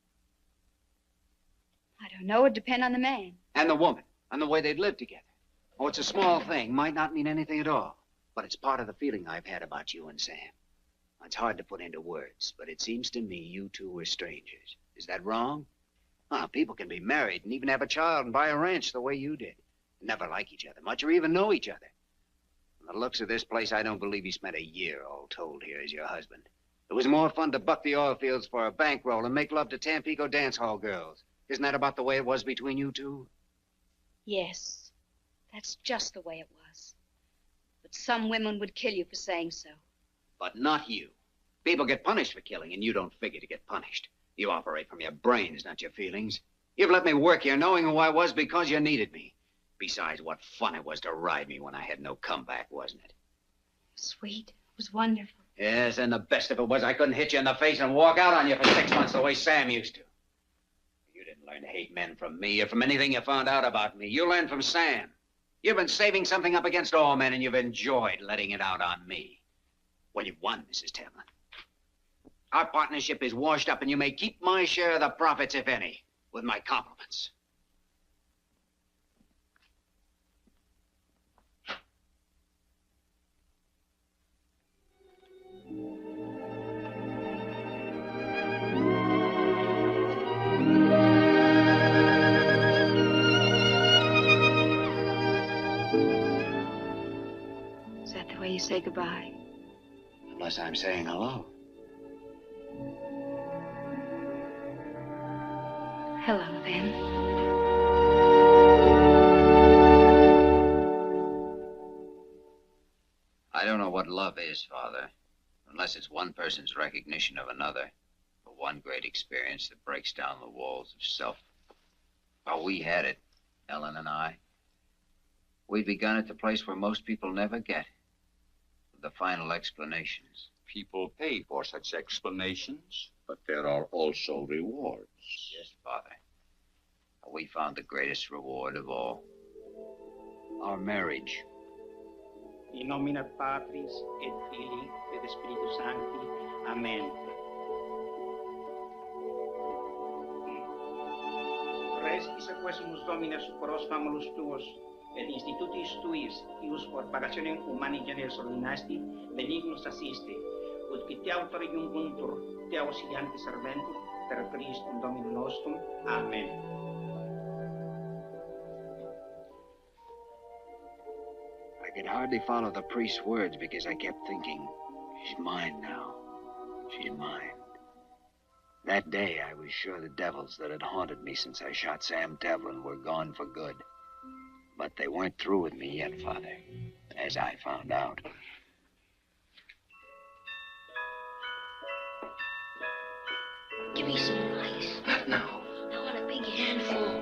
I don't know. It'd depend on the man. And the woman, and the way they'd live together. Oh, it's a small thing, might not mean anything at all. But it's part of the feeling I've had about you and Sam. It's hard to put into words, but it seems to me you two were strangers. Is that wrong? Oh, people can be married and even have a child and buy a ranch the way you did. Never like each other much or even know each other. From the looks of this place, I don't believe you spent a year all told here as your husband. It was more fun to buck the oil fields for a bankroll and make love to Tampico dance hall girls. Isn't that about the way it was between you two? Yes, that's just the way it was. But some women would kill you for saying so. But not you. People get punished for killing, and you don't figure to get punished. You operate from your brains, not your feelings. You've let me work here knowing who I was because you needed me. Besides, what fun it was to ride me when I had no comeback, wasn't it? Sweet. It was wonderful. Yes, and the best of it was I couldn't hit you in the face and walk out on you for 6 months the way Sam used to. You didn't learn to hate men from me or from anything you found out about me. You learned from Sam. You've been saving something up against all men, and you've enjoyed letting it out on me. Well, you've won, Mrs. Tamlin. Our partnership is washed up, and you may keep my share of the profits, if any, with my compliments. Is that the way you say goodbye? Unless I'm saying hello. Hello, then. I don't know what love is, Father, unless it's one person's recognition of another, or one great experience that breaks down the walls of self. Well, we had it, Ellen and I. We'd begun at the place where most people never get, with the final explanations. People pay for such explanations, but there are also rewards. Yes, Father. We found the greatest reward of all. Our marriage. In nomine Patris et Filii et Spiritus Sancti. Amen. Res sequesumus Domine superos famulus tuos, et institutis tuis, ius por pagationem humani generis ordinasti, benignus assiste, ut qui te autori iuncuntur, te auxilianti serventur, per Christum Dominum nostrum. Amen. I could hardly follow the priest's words because I kept thinking, she's mine now. She's mine. That day, I was sure the devils that had haunted me since I shot Sam Devlin were gone for good. But they weren't through with me yet, Father, as I found out. Give me some ice. Not now. I want a big handful.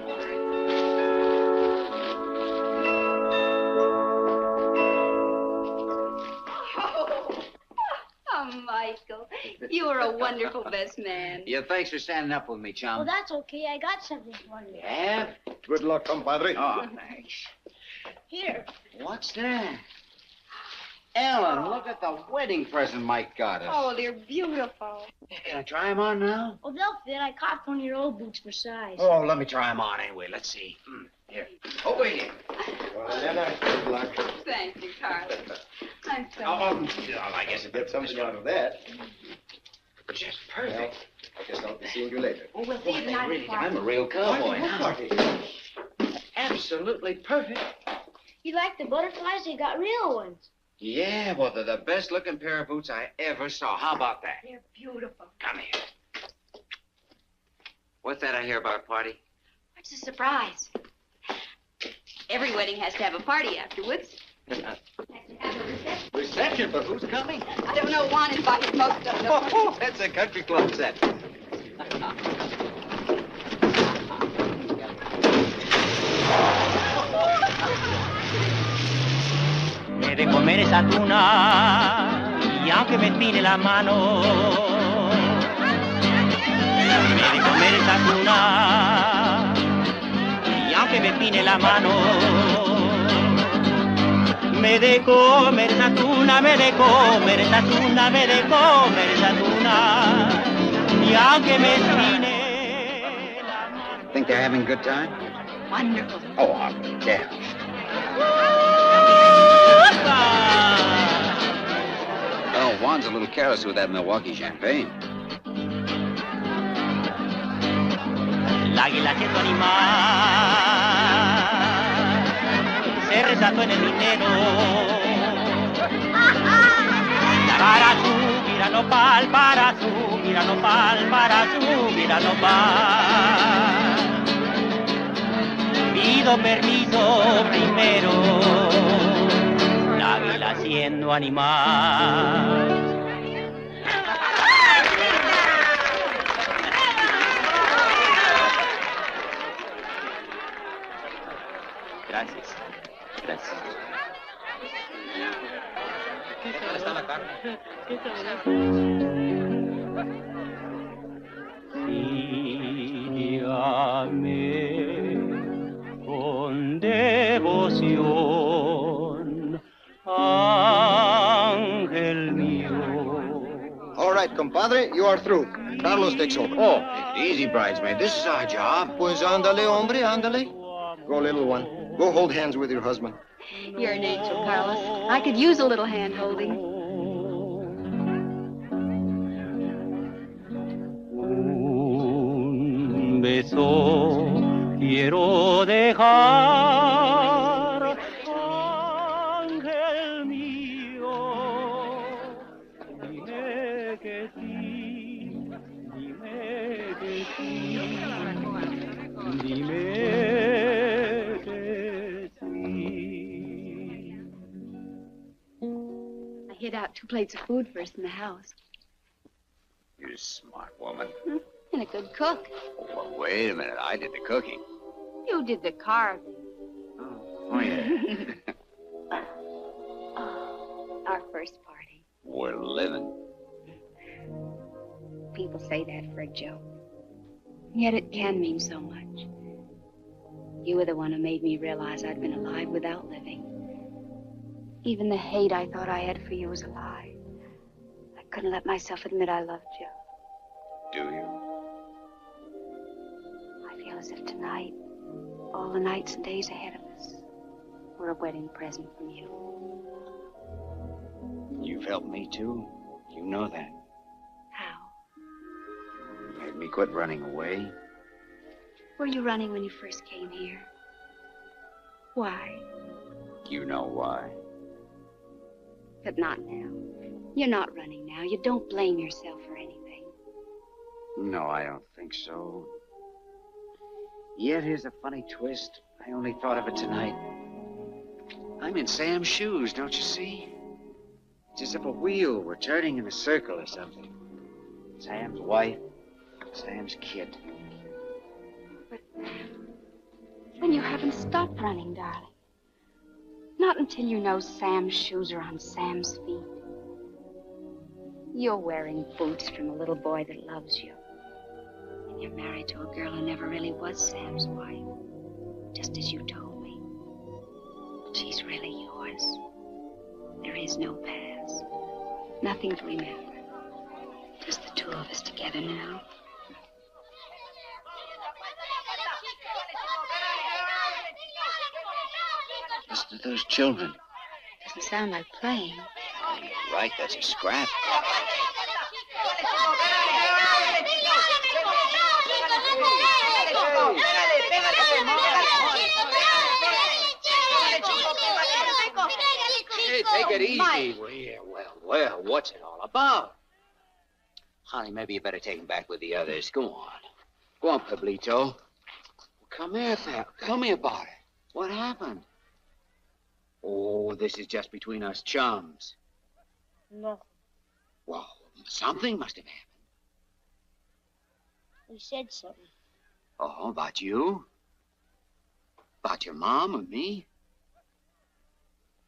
Oh, Michael, you are a wonderful best man. Yeah, thanks for standing up with me, chum. Well, that's okay. I got something for you. Yeah? Good luck, compadre. Oh, thanks. Here. What's that? Ellen, look at the wedding present Mike got us. Oh, they're beautiful. Can I try them on now? Oh, they'll fit. I caught one of your old boots for size. Oh, let me try them on anyway. Let's see. Here. Over here. Good luck. Thank you, Carlos. I'm so Well, I guess it Get something out of that. Just perfect. Well, I guess I'll be seeing you later. Oh, we'll see you tonight. Really, I'm a real cowboy now. Absolutely perfect. You like the butterflies? They got real ones. Yeah, well, they're the best-looking pair of boots I ever saw. How about that? They're beautiful. Come here. What's that I hear about a party? What's a surprise? Every wedding has to have a party afterwards. Reception, but who's coming? I don't know. Juan invited most of them. Oh, that's a country club set. Me de comer esa tuna y aunque me espine la mano, me de comer esa tuna y aunque me espine la mano, me de comer esa tuna, me de comer esa tuna, me de comer esa tuna y aunque me espine la mano. Think they're having a good time? Wonderful. Oh, I'll be damned. Oh, Juan's a little careless with that Milwaukee champagne. El águila siendo animal se resató en el dinero para subir a nopal, para subir a nopal, para subir a nopal. Pido permiso primero, el águila siendo animal. Gracias. ¿Qué tal está la carne? Sígame con devoción, ángel mío. All right, compadre, you are through. Carlos takes over. Oh, easy, bridesmaid. This is our job. Pues ándale, hombre, ándale. Go, little one. Go hold hands with your husband. You're an angel, Carlos. I could use a little hand-holding. Un beso quiero dejar, ángel mío. Dime que sí, dime que sí, dime que sí. I hid out 2 plates of food first in the house. You're a smart woman. And a good cook. Oh, well, wait a minute. I did the cooking. You did the carving. Oh, yeah. Our first party. We're living. People say that for a joke. Yet it can mean so much. You were the one who made me realize I'd been alive without living. Even the hate I thought I had for you was a lie. I couldn't let myself admit I loved you. Do you? I feel as if tonight, all the nights and days ahead of us, were a wedding present from you. You've helped me, too. You know that. How? You made me quit running away. Were you running when you first came here? Why? You know why. But not now. You're not running now. You don't blame yourself for anything. No, I don't think so. Yet here's a funny twist. I only thought of it tonight. I'm in Sam's shoes, don't you see? It's as if a wheel were turning in a circle or something. Sam's wife, Sam's kid. But then you haven't stopped running, darling. Not until you know Sam's shoes are on Sam's feet. You're wearing boots from a little boy that loves you. And you're married to a girl who never really was Sam's wife. Just as you told me. But she's really yours. There is no past. Nothing to remember. Just the 2 of us together now. Listen to those children. Doesn't sound like playing. You're right, that's a scrap. Hey, take it easy. Well, what's it all about? Honey, maybe you better take him back with the others. Go on. Go on, Pablito. Come here, pal. Tell me about it. What happened? Oh, this is just between us chums. Nothing. Well, something must have happened. He said something. Oh, about you? About your mom and me?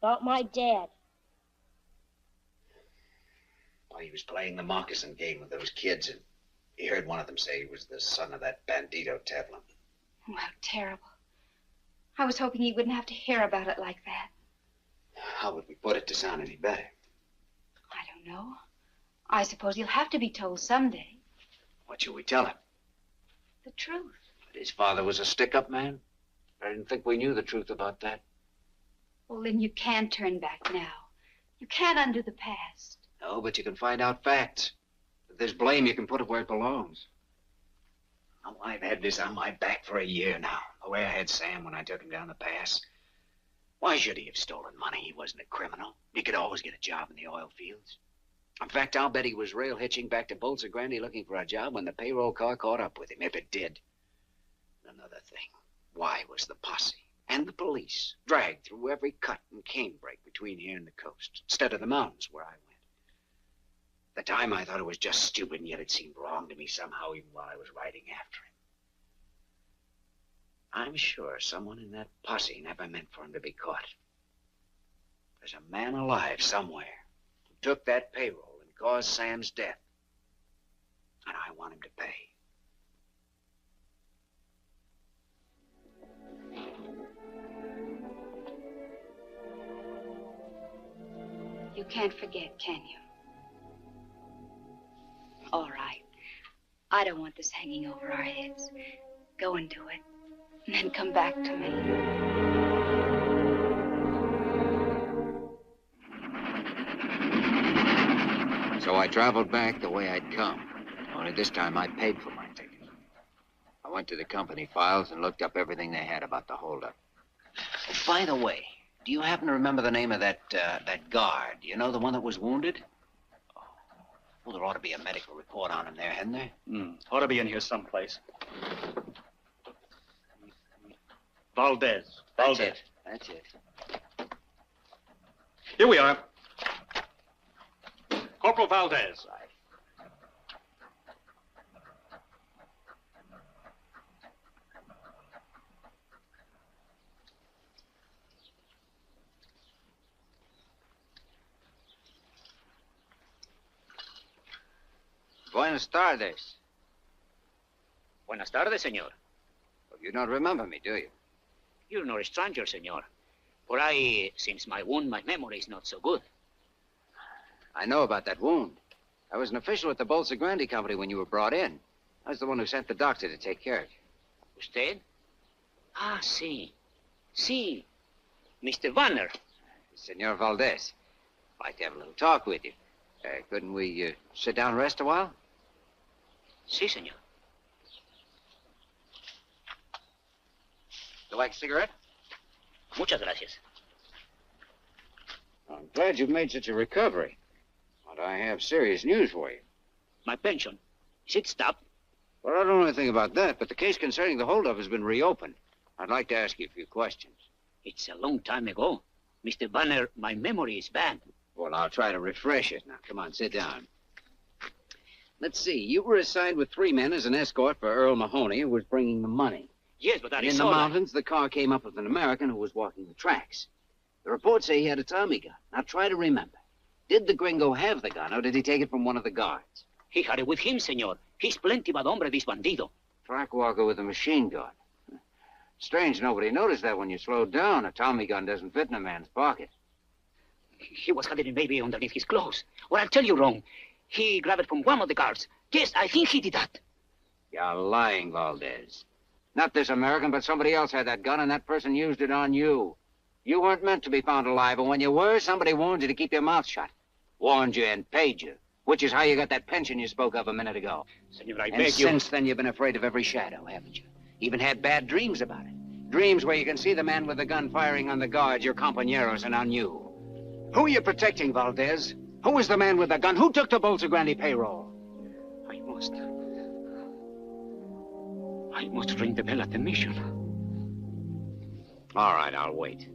About my dad. Well, he was playing the moccasin game with those kids, and he heard one of them say he was the son of that bandito Tevlin. Oh, how terrible. I was hoping he wouldn't have to hear about it like that. How would we put it to sound any better? I don't know. I suppose he'll have to be told someday. What should we tell him? The truth. That his father was a stick-up man? I didn't think we knew the truth about that. Well, Lin, you can't turn back now. You can't undo the past. No, but you can find out facts. If there's blame, you can put it where it belongs. Oh, I've had this on my back for a year now. The way I had Sam when I took him down the pass. Why should he have stolen money? He wasn't a criminal. He could always get a job in the oil fields. In fact, I'll bet he was rail hitching back to Bolsa Grande looking for a job when the payroll car caught up with him, if it did. Another thing. Why was the posse and the police dragged through every cut and canebrake between here and the coast, instead of the mountains where I went? At the time, I thought it was just stupid, and yet it seemed wrong to me somehow, even while I was riding after him. I'm sure someone in that posse never meant for him to be caught. There's a man alive somewhere took that payroll and caused Sam's death. And I want him to pay. You can't forget, can you? All right. I don't want this hanging over our heads. Go and do it. And then come back to me. So I traveled back the way I'd come. Only this time I paid for my ticket. I went to the company files and looked up everything they had about the holdup. Oh, by the way, do you happen to remember the name of that guard? You know, the one that was wounded? Well, there ought to be a medical report on him there, hadn't there? Ought to be in here someplace. Valdez. Valdez. That's it. Here we are. Corporal Valdez. Buenas tardes. Buenas tardes, señor. Well, you don't remember me, do you? You're not a stranger, señor. For since my wound, my memory is not so good. I know about that wound. I was an official at the Bolsa Grande company when you were brought in. I was the one who sent the doctor to take care of you. Usted? Ah, sí. Sí. Mr. Vanner. Senor Valdez. I'd like to have a little talk with you. Couldn't we sit down and rest a while? Sí, señor. You like a cigarette? Muchas gracias. I'm glad you've made such a recovery. But I have serious news for you. My pension. Is it stopped? Well, I don't know anything about that, but the case concerning the holdup has been reopened. I'd like to ask you a few questions. It's a long time ago. Mr. Vanner, my memory is bad. Well, I'll try to refresh it. Now, come on, sit down. Let's see. You were assigned with 3 men as an escort for Earl Mahoney, who was bringing the money. Yes, but that and is in the all mountains, the car came up with an American who was walking the tracks. The reports say he had a Tommy gun. Now, try to remember. Did the gringo have the gun, or did he take it from one of the guards? He had it with him, señor. He's plenty bad hombre, this bandido. Track walker with a machine gun. Strange nobody noticed that when you slowed down. A Tommy gun doesn't fit in a man's pocket. He was hiding maybe underneath his clothes. Or I'll tell you wrong. He grabbed it from one of the guards. Yes, I think he did that. You're lying, Valdez. Not this American, but somebody else had that gun, and that person used it on you. You weren't meant to be found alive, and when you were, somebody warned you to keep your mouth shut. Warned you and paid you, which is how you got that pension you spoke of a minute ago. Senor, I and beg you. Since then, you've been afraid of every shadow, haven't you? Even had bad dreams about it. Dreams where you can see the man with the gun firing on the guards, your compañeros, and on you. Who are you protecting, Valdez? Who was the man with the gun? Who took the Bolsa Grande payroll? I must ring the bell at the mission. All right, I'll wait.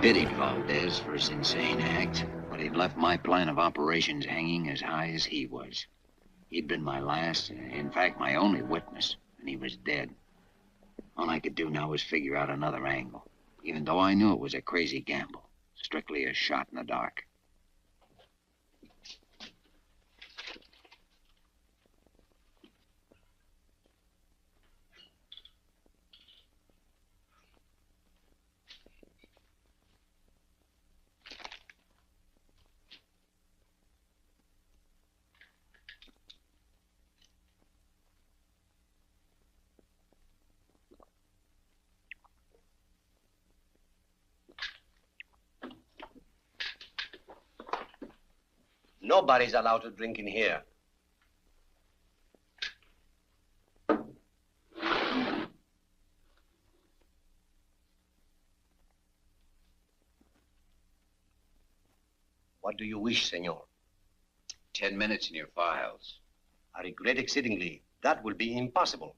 Pitied Valdez for his insane act, but he'd left my plan of operations hanging as high as he was. He'd been my last, in fact, my only witness, and he was dead. All I could do now was figure out another angle, even though I knew it was a crazy gamble, strictly a shot in the dark. Nobody's allowed to drink in here. What do you wish, senor? 10 minutes in your files. I regret exceedingly. That will be impossible.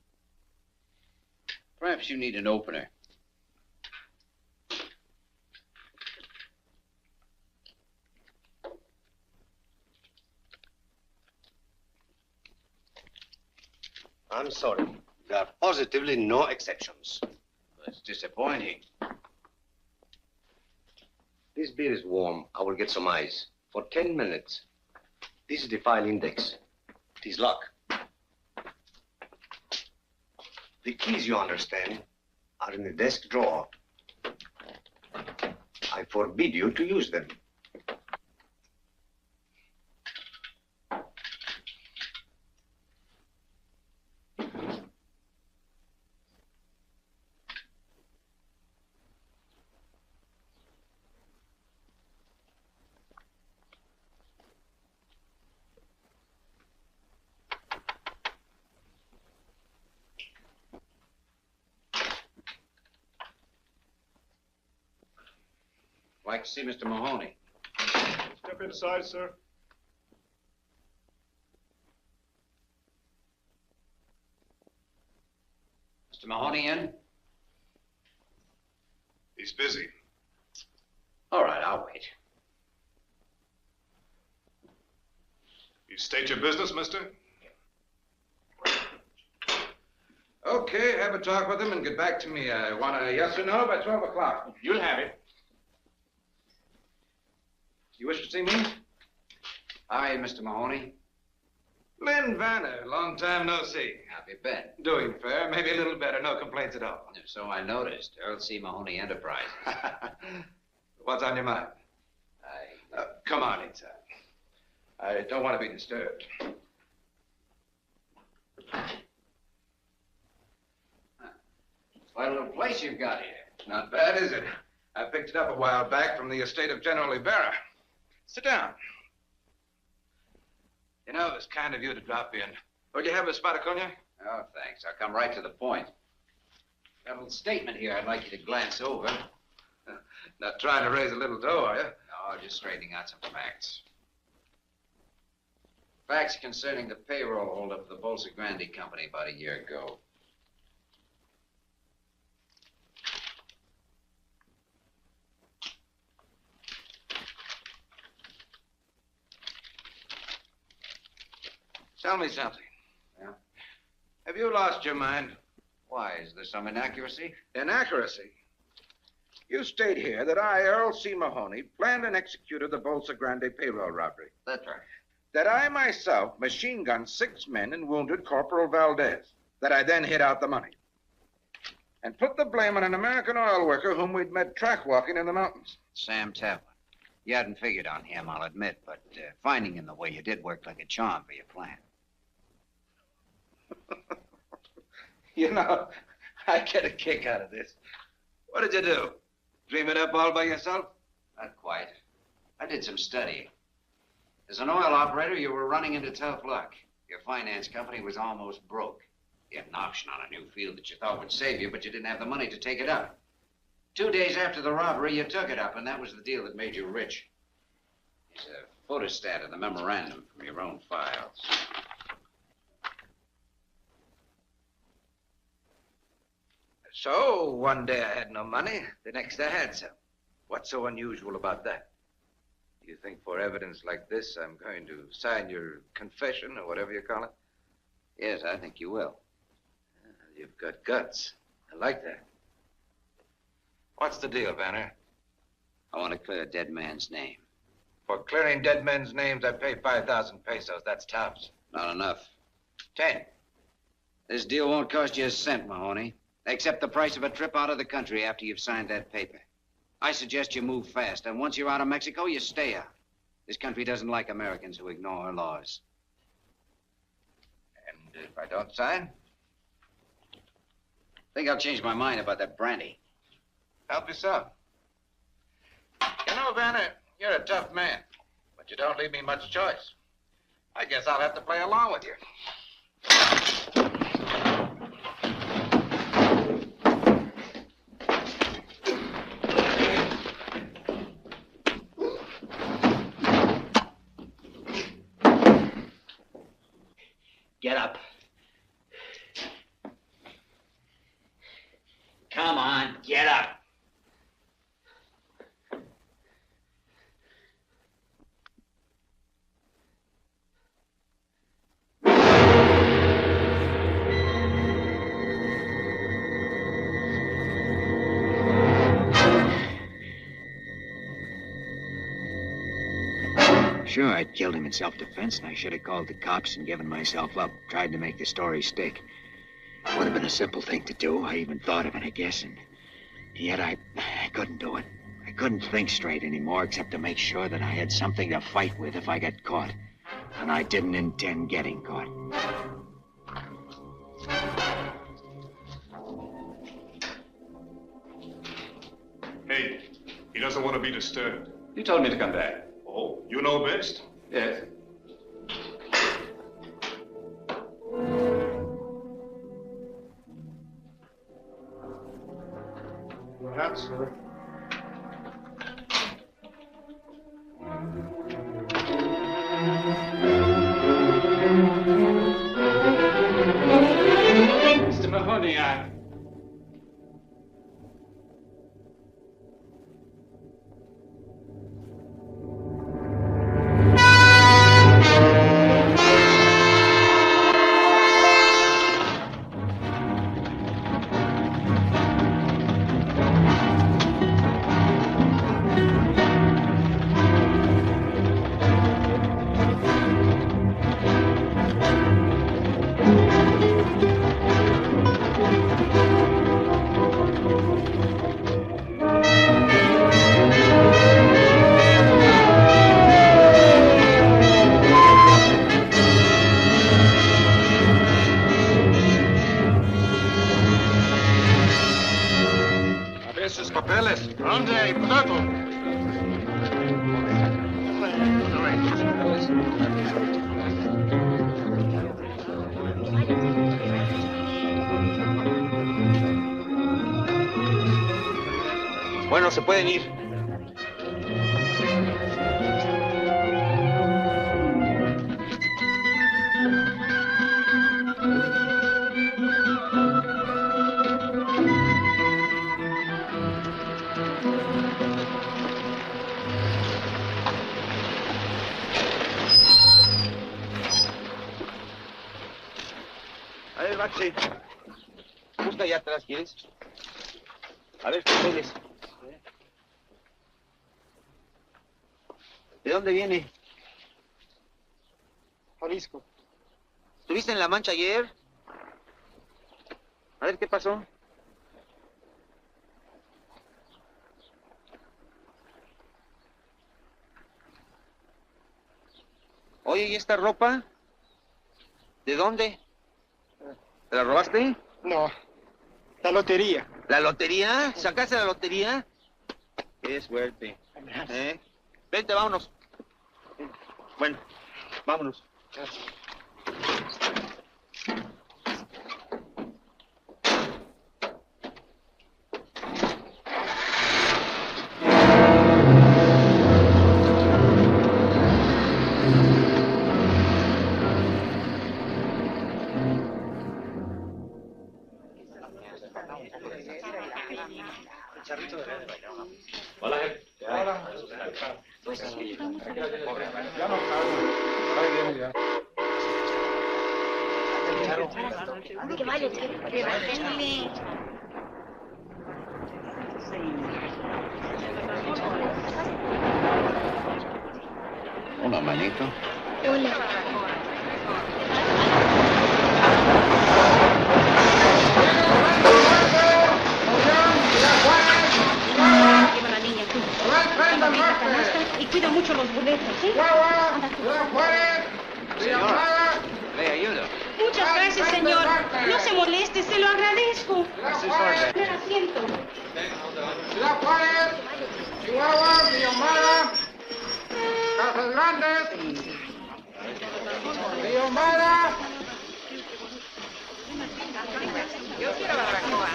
Perhaps you need an opener. I'm sorry. There are positively no exceptions. That's disappointing. This beer is warm. I will get some ice. For 10 minutes. This is the file index. It is locked. The keys, you understand, are in the desk drawer. I forbid you to use them. Like to see Mr. Mahoney. Step inside, sir. Mr. Mahoney in? He's busy. All right, I'll wait. You state your business, mister? Okay, have a talk with him and get back to me. I want a yes or no by 12 o'clock. You'll have it. You wish to see me? Hi, Mr. Mahoney. Lin Vanner, long time no see. How have you been? Doing fair, maybe a little better, no complaints at all. So I noticed. Earl C. Mahoney Enterprises. What's on your mind? Come on inside. I don't want to be disturbed. Quite a little place you've got here. Not bad, is it? I picked it up a while back from the estate of General Ibarra. Sit down. You know, it's kind of you to drop in. Would you have a spot of cognac? Oh, thanks. I'll come right to the point. Got a little statement here I'd like you to glance over. Not trying to raise a little dough, are you? No, just straightening out some facts. Facts concerning the payroll holdup of the Bolsa Grande Company about a year ago. Tell me something. Yeah? Have you lost your mind? Why, is there some inaccuracy? Inaccuracy? You state here that I, Earl C. Mahoney, planned and executed the Bolsa Grande payroll robbery. That's right. That I myself machine-gunned 6 men and wounded Corporal Valdez. That I then hid out the money. And put the blame on an American oil worker whom we'd met track-walking in the mountains. Sam Taplin. You hadn't figured on him, I'll admit, but finding him the way you did worked like a charm for your plan. You know, I get a kick out of this. What did you do? Dream it up all by yourself? Not quite. I did some studying. As an oil operator, you were running into tough luck. Your finance company was almost broke. You had an option on a new field that you thought would save you, but you didn't have the money to take it up. 2 days after the robbery, you took it up, and that was the deal that made you rich. There's a photostat of the memorandum from your own files. So, one day I had no money, the next I had some. What's so unusual about that? You think for evidence like this, I'm going to sign your confession, or whatever you call it? Yes, I think you will. You've got guts. I like that. What's the deal, Vanner? I want to clear a dead man's name. For clearing dead men's names, I pay 5,000 pesos. That's tops. Not enough. 10. This deal won't cost you a cent, Mahoney. Except the price of a trip out of the country after you've signed that paper. I suggest you move fast, and once you're out of Mexico, you stay out. This country doesn't like Americans who ignore her laws. And if I don't sign? I think I'll change my mind about that brandy. Help yourself. You know, Vanner, you're a tough man, but you don't leave me much choice. I guess I'll have to play along with you. Get up. Come on, get up. Sure, I'd killed him in self-defense, and I should have called the cops and given myself up, tried to make the story stick. Would have been a simple thing to do. I even thought of it, I guess, and yet I couldn't do it. I couldn't think straight anymore, except to make sure that I had something to fight with if I got caught. And I didn't intend getting caught. Hey, he doesn't want to be disturbed. You told me to come back. Oh, you know best? Yes. Perhaps, sir. Mr. Mahoney, Esos papeles. ¿Dónde, hiputaco? Bueno, se pueden ir. A ver, Baxi. Busca allá atrás, ¿quieres? A ver, papeles. ¿De dónde viene? Jalisco. ¿Estuviste en La Mancha ayer? A ver, ¿qué pasó? Oye, ¿y esta ropa? ¿De dónde? ¿Te la robaste? No, la lotería. ¿La lotería? ¿Sacaste la lotería? Qué suerte. Vente, vámonos. Bueno, vámonos. Gracias. Hola. Hola. Ya no salgo. Ahí viene ya. Que vaya, que vaya. Hola, manito. Hola. Lleva la niña tú. Esta canasta y cuida mucho los boletos, ¿sí? Anda tú. Señora, le ayudo. Muchas gracias, señor. No se moleste, se lo agradezco. Tener asiento. Ciudad Juárez, Chihuahua, Villamara, ¡Los grandes! ¡Río Mara! Yo quiero barbacoa.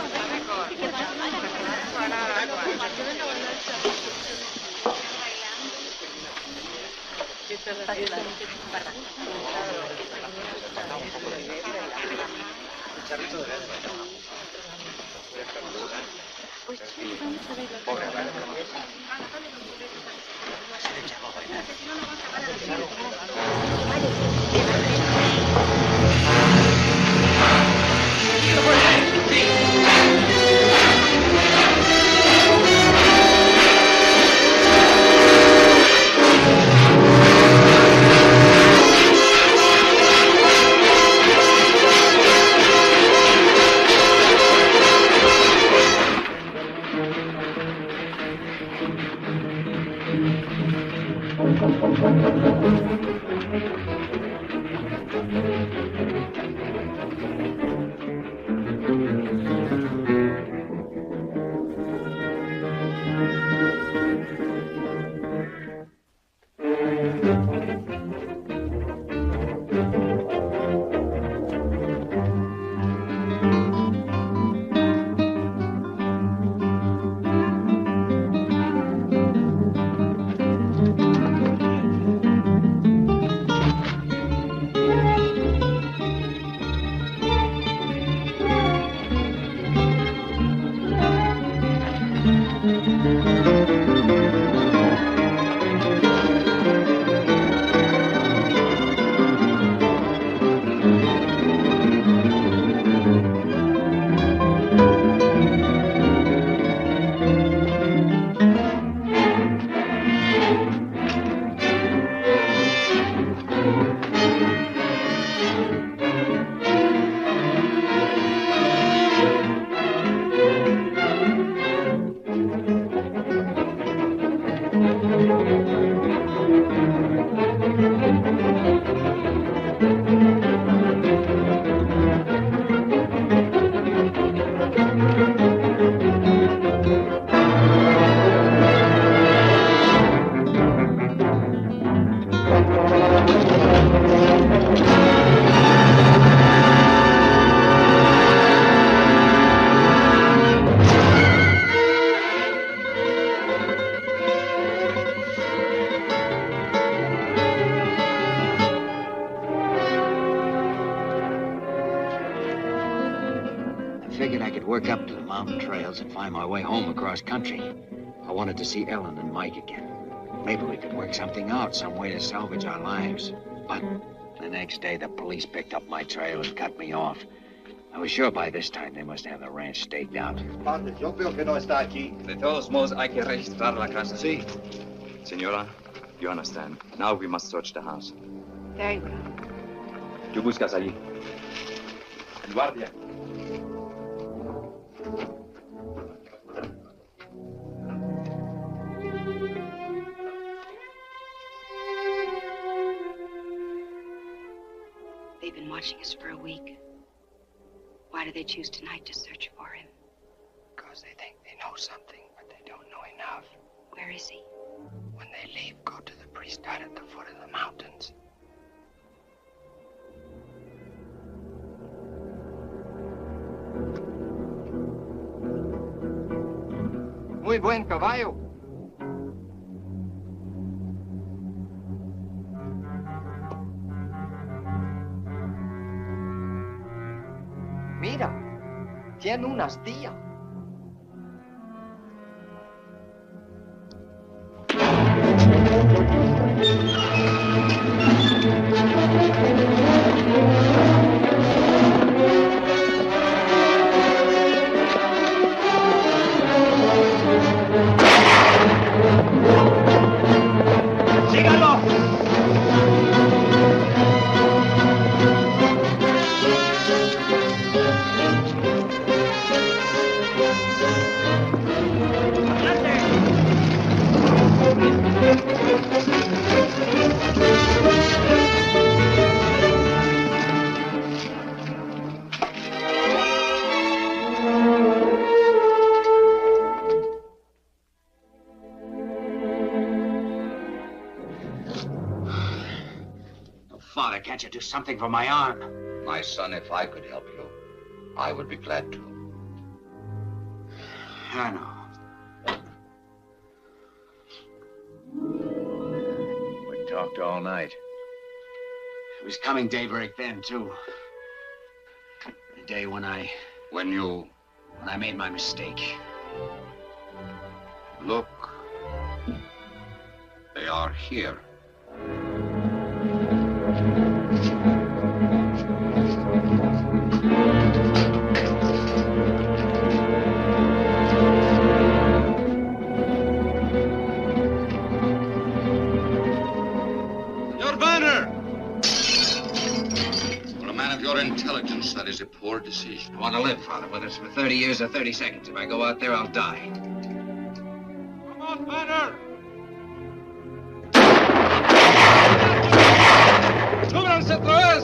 Work up to the mountain trails and find my way home across country. I wanted to see Ellen and Mike again. Maybe we could work something out, some way to salvage our lives. But the next day, the police picked up my trail and cut me off. I was sure by this time they must have the ranch staked out. Padre, yo creo que no está aquí. De todos modos, hay que registrar la casa. Sí. Senora, you understand. Now we must search the house. Very well. Tú buscas allí. Guardia. They've been watching us for a week. Why do they choose tonight to search for him? Because they think they know something, but they don't know enough. Where is he? When they leave, go to the priest hut at the foot of the mountains. Muy buen caballo. Mira, tiene una astilla. ¡Síganlo! can't you do something for my arm? My son, if I could help you, I would be glad to. I know. We talked all night. It was coming daybreak then, too. The day when I made my mistake. Look. They are here. Your intelligence, that is a poor decision. I want to live, Father, whether it's for 30 years or 30 seconds. If I go out there, I'll die. Come on, Vanner! ¡Súbranse otra vez!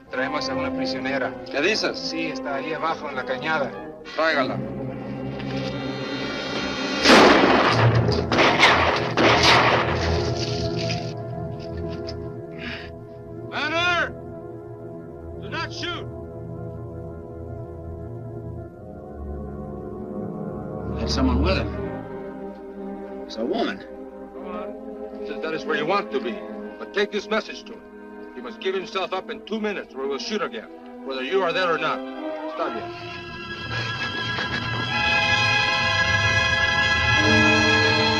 Traemos a una prisionera. ¿Qué dices? Sí, está ahí abajo en la cañada. Tráigala. Vanner! Do not shoot! There's someone with him. It's a woman. Come on. Says that is where you want to be. But take this message to him. He must give himself up in 2 minutes or we'll shoot again, whether you are there or not. Está bien.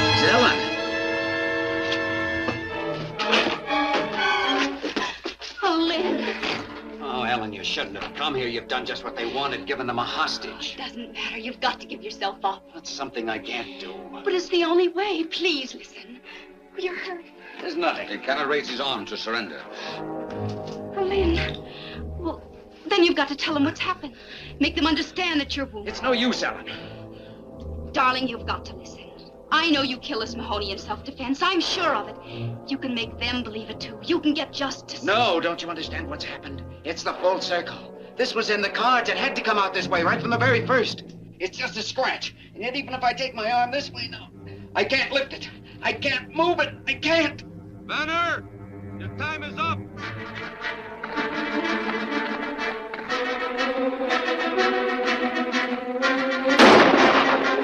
It's Ellen. Oh, Lin. Oh, Ellen, you shouldn't have come here. You've done just what they wanted, given them a hostage. It doesn't matter. You've got to give yourself up. That's something I can't do. But it's the only way. Please listen. You're hurt. There's nothing. He cannot raise his arm to surrender. Oh, Lin. Well, then you've got to tell them what's happened. Make them understand that you're wounded. It's no use, Ellen. Darling, you've got to listen. I know you killed Mahoney in self-defense. I'm sure of it. You can make them believe it, too. You can get justice. No, don't you understand what's happened? It's the full circle. This was in the cards. It had to come out this way right from the very first. It's just a scratch. And yet even if I take my arm this way now, I can't lift it. I can't move it. I can't. Vanner! Your time is up!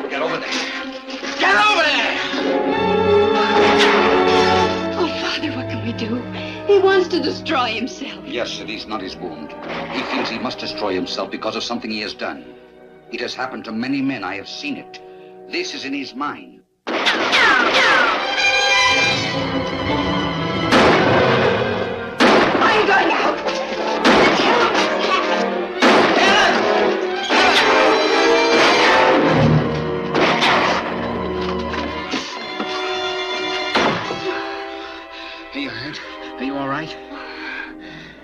Get over there. Get over there! Oh, Father, what can we do? He wants to destroy himself. Yes, it is not his wound. He feels he must destroy himself because of something he has done. It has happened to many men. I have seen it. This is in his mind. I'm going out. Tell him what's Are you hurt? Are you all right?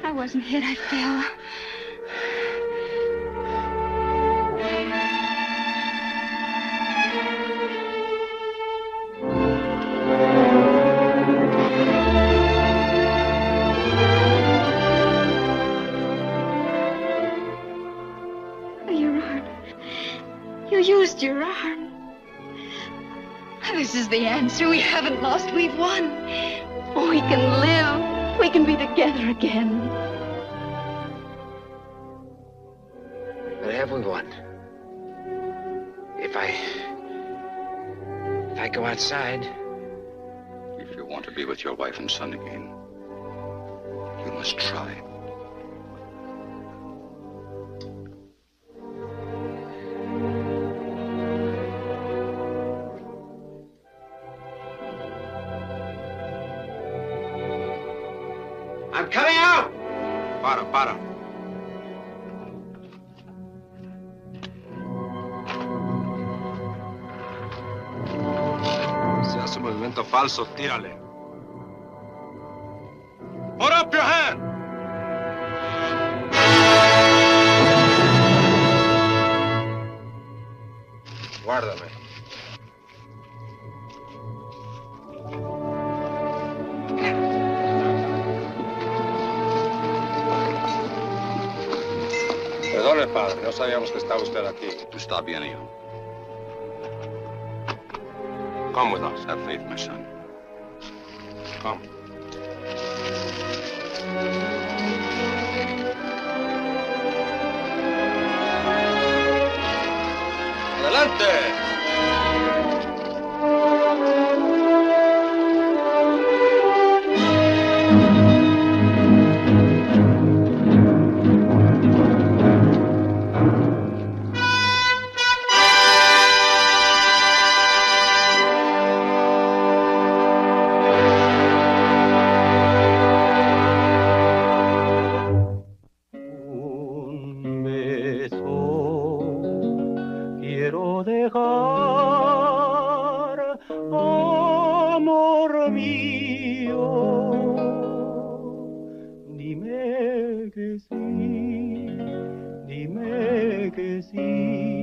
I wasn't hit. I fell. Your arm. This is the answer. We haven't lost. We've won. We can live. We can be together again. But have we won? If I go outside. If you want to be with your wife and son again, you must try. I'm coming out! Para. Si hace movimiento falso, tírale. Put up your hand! Guárdame. Perdone, padre, no sabíamos que estaba usted aquí. Está bien, hijo. Come with us. Have faith, my son. Come. ¡Adelante! Quiero dejar, amor mío, dime que sí,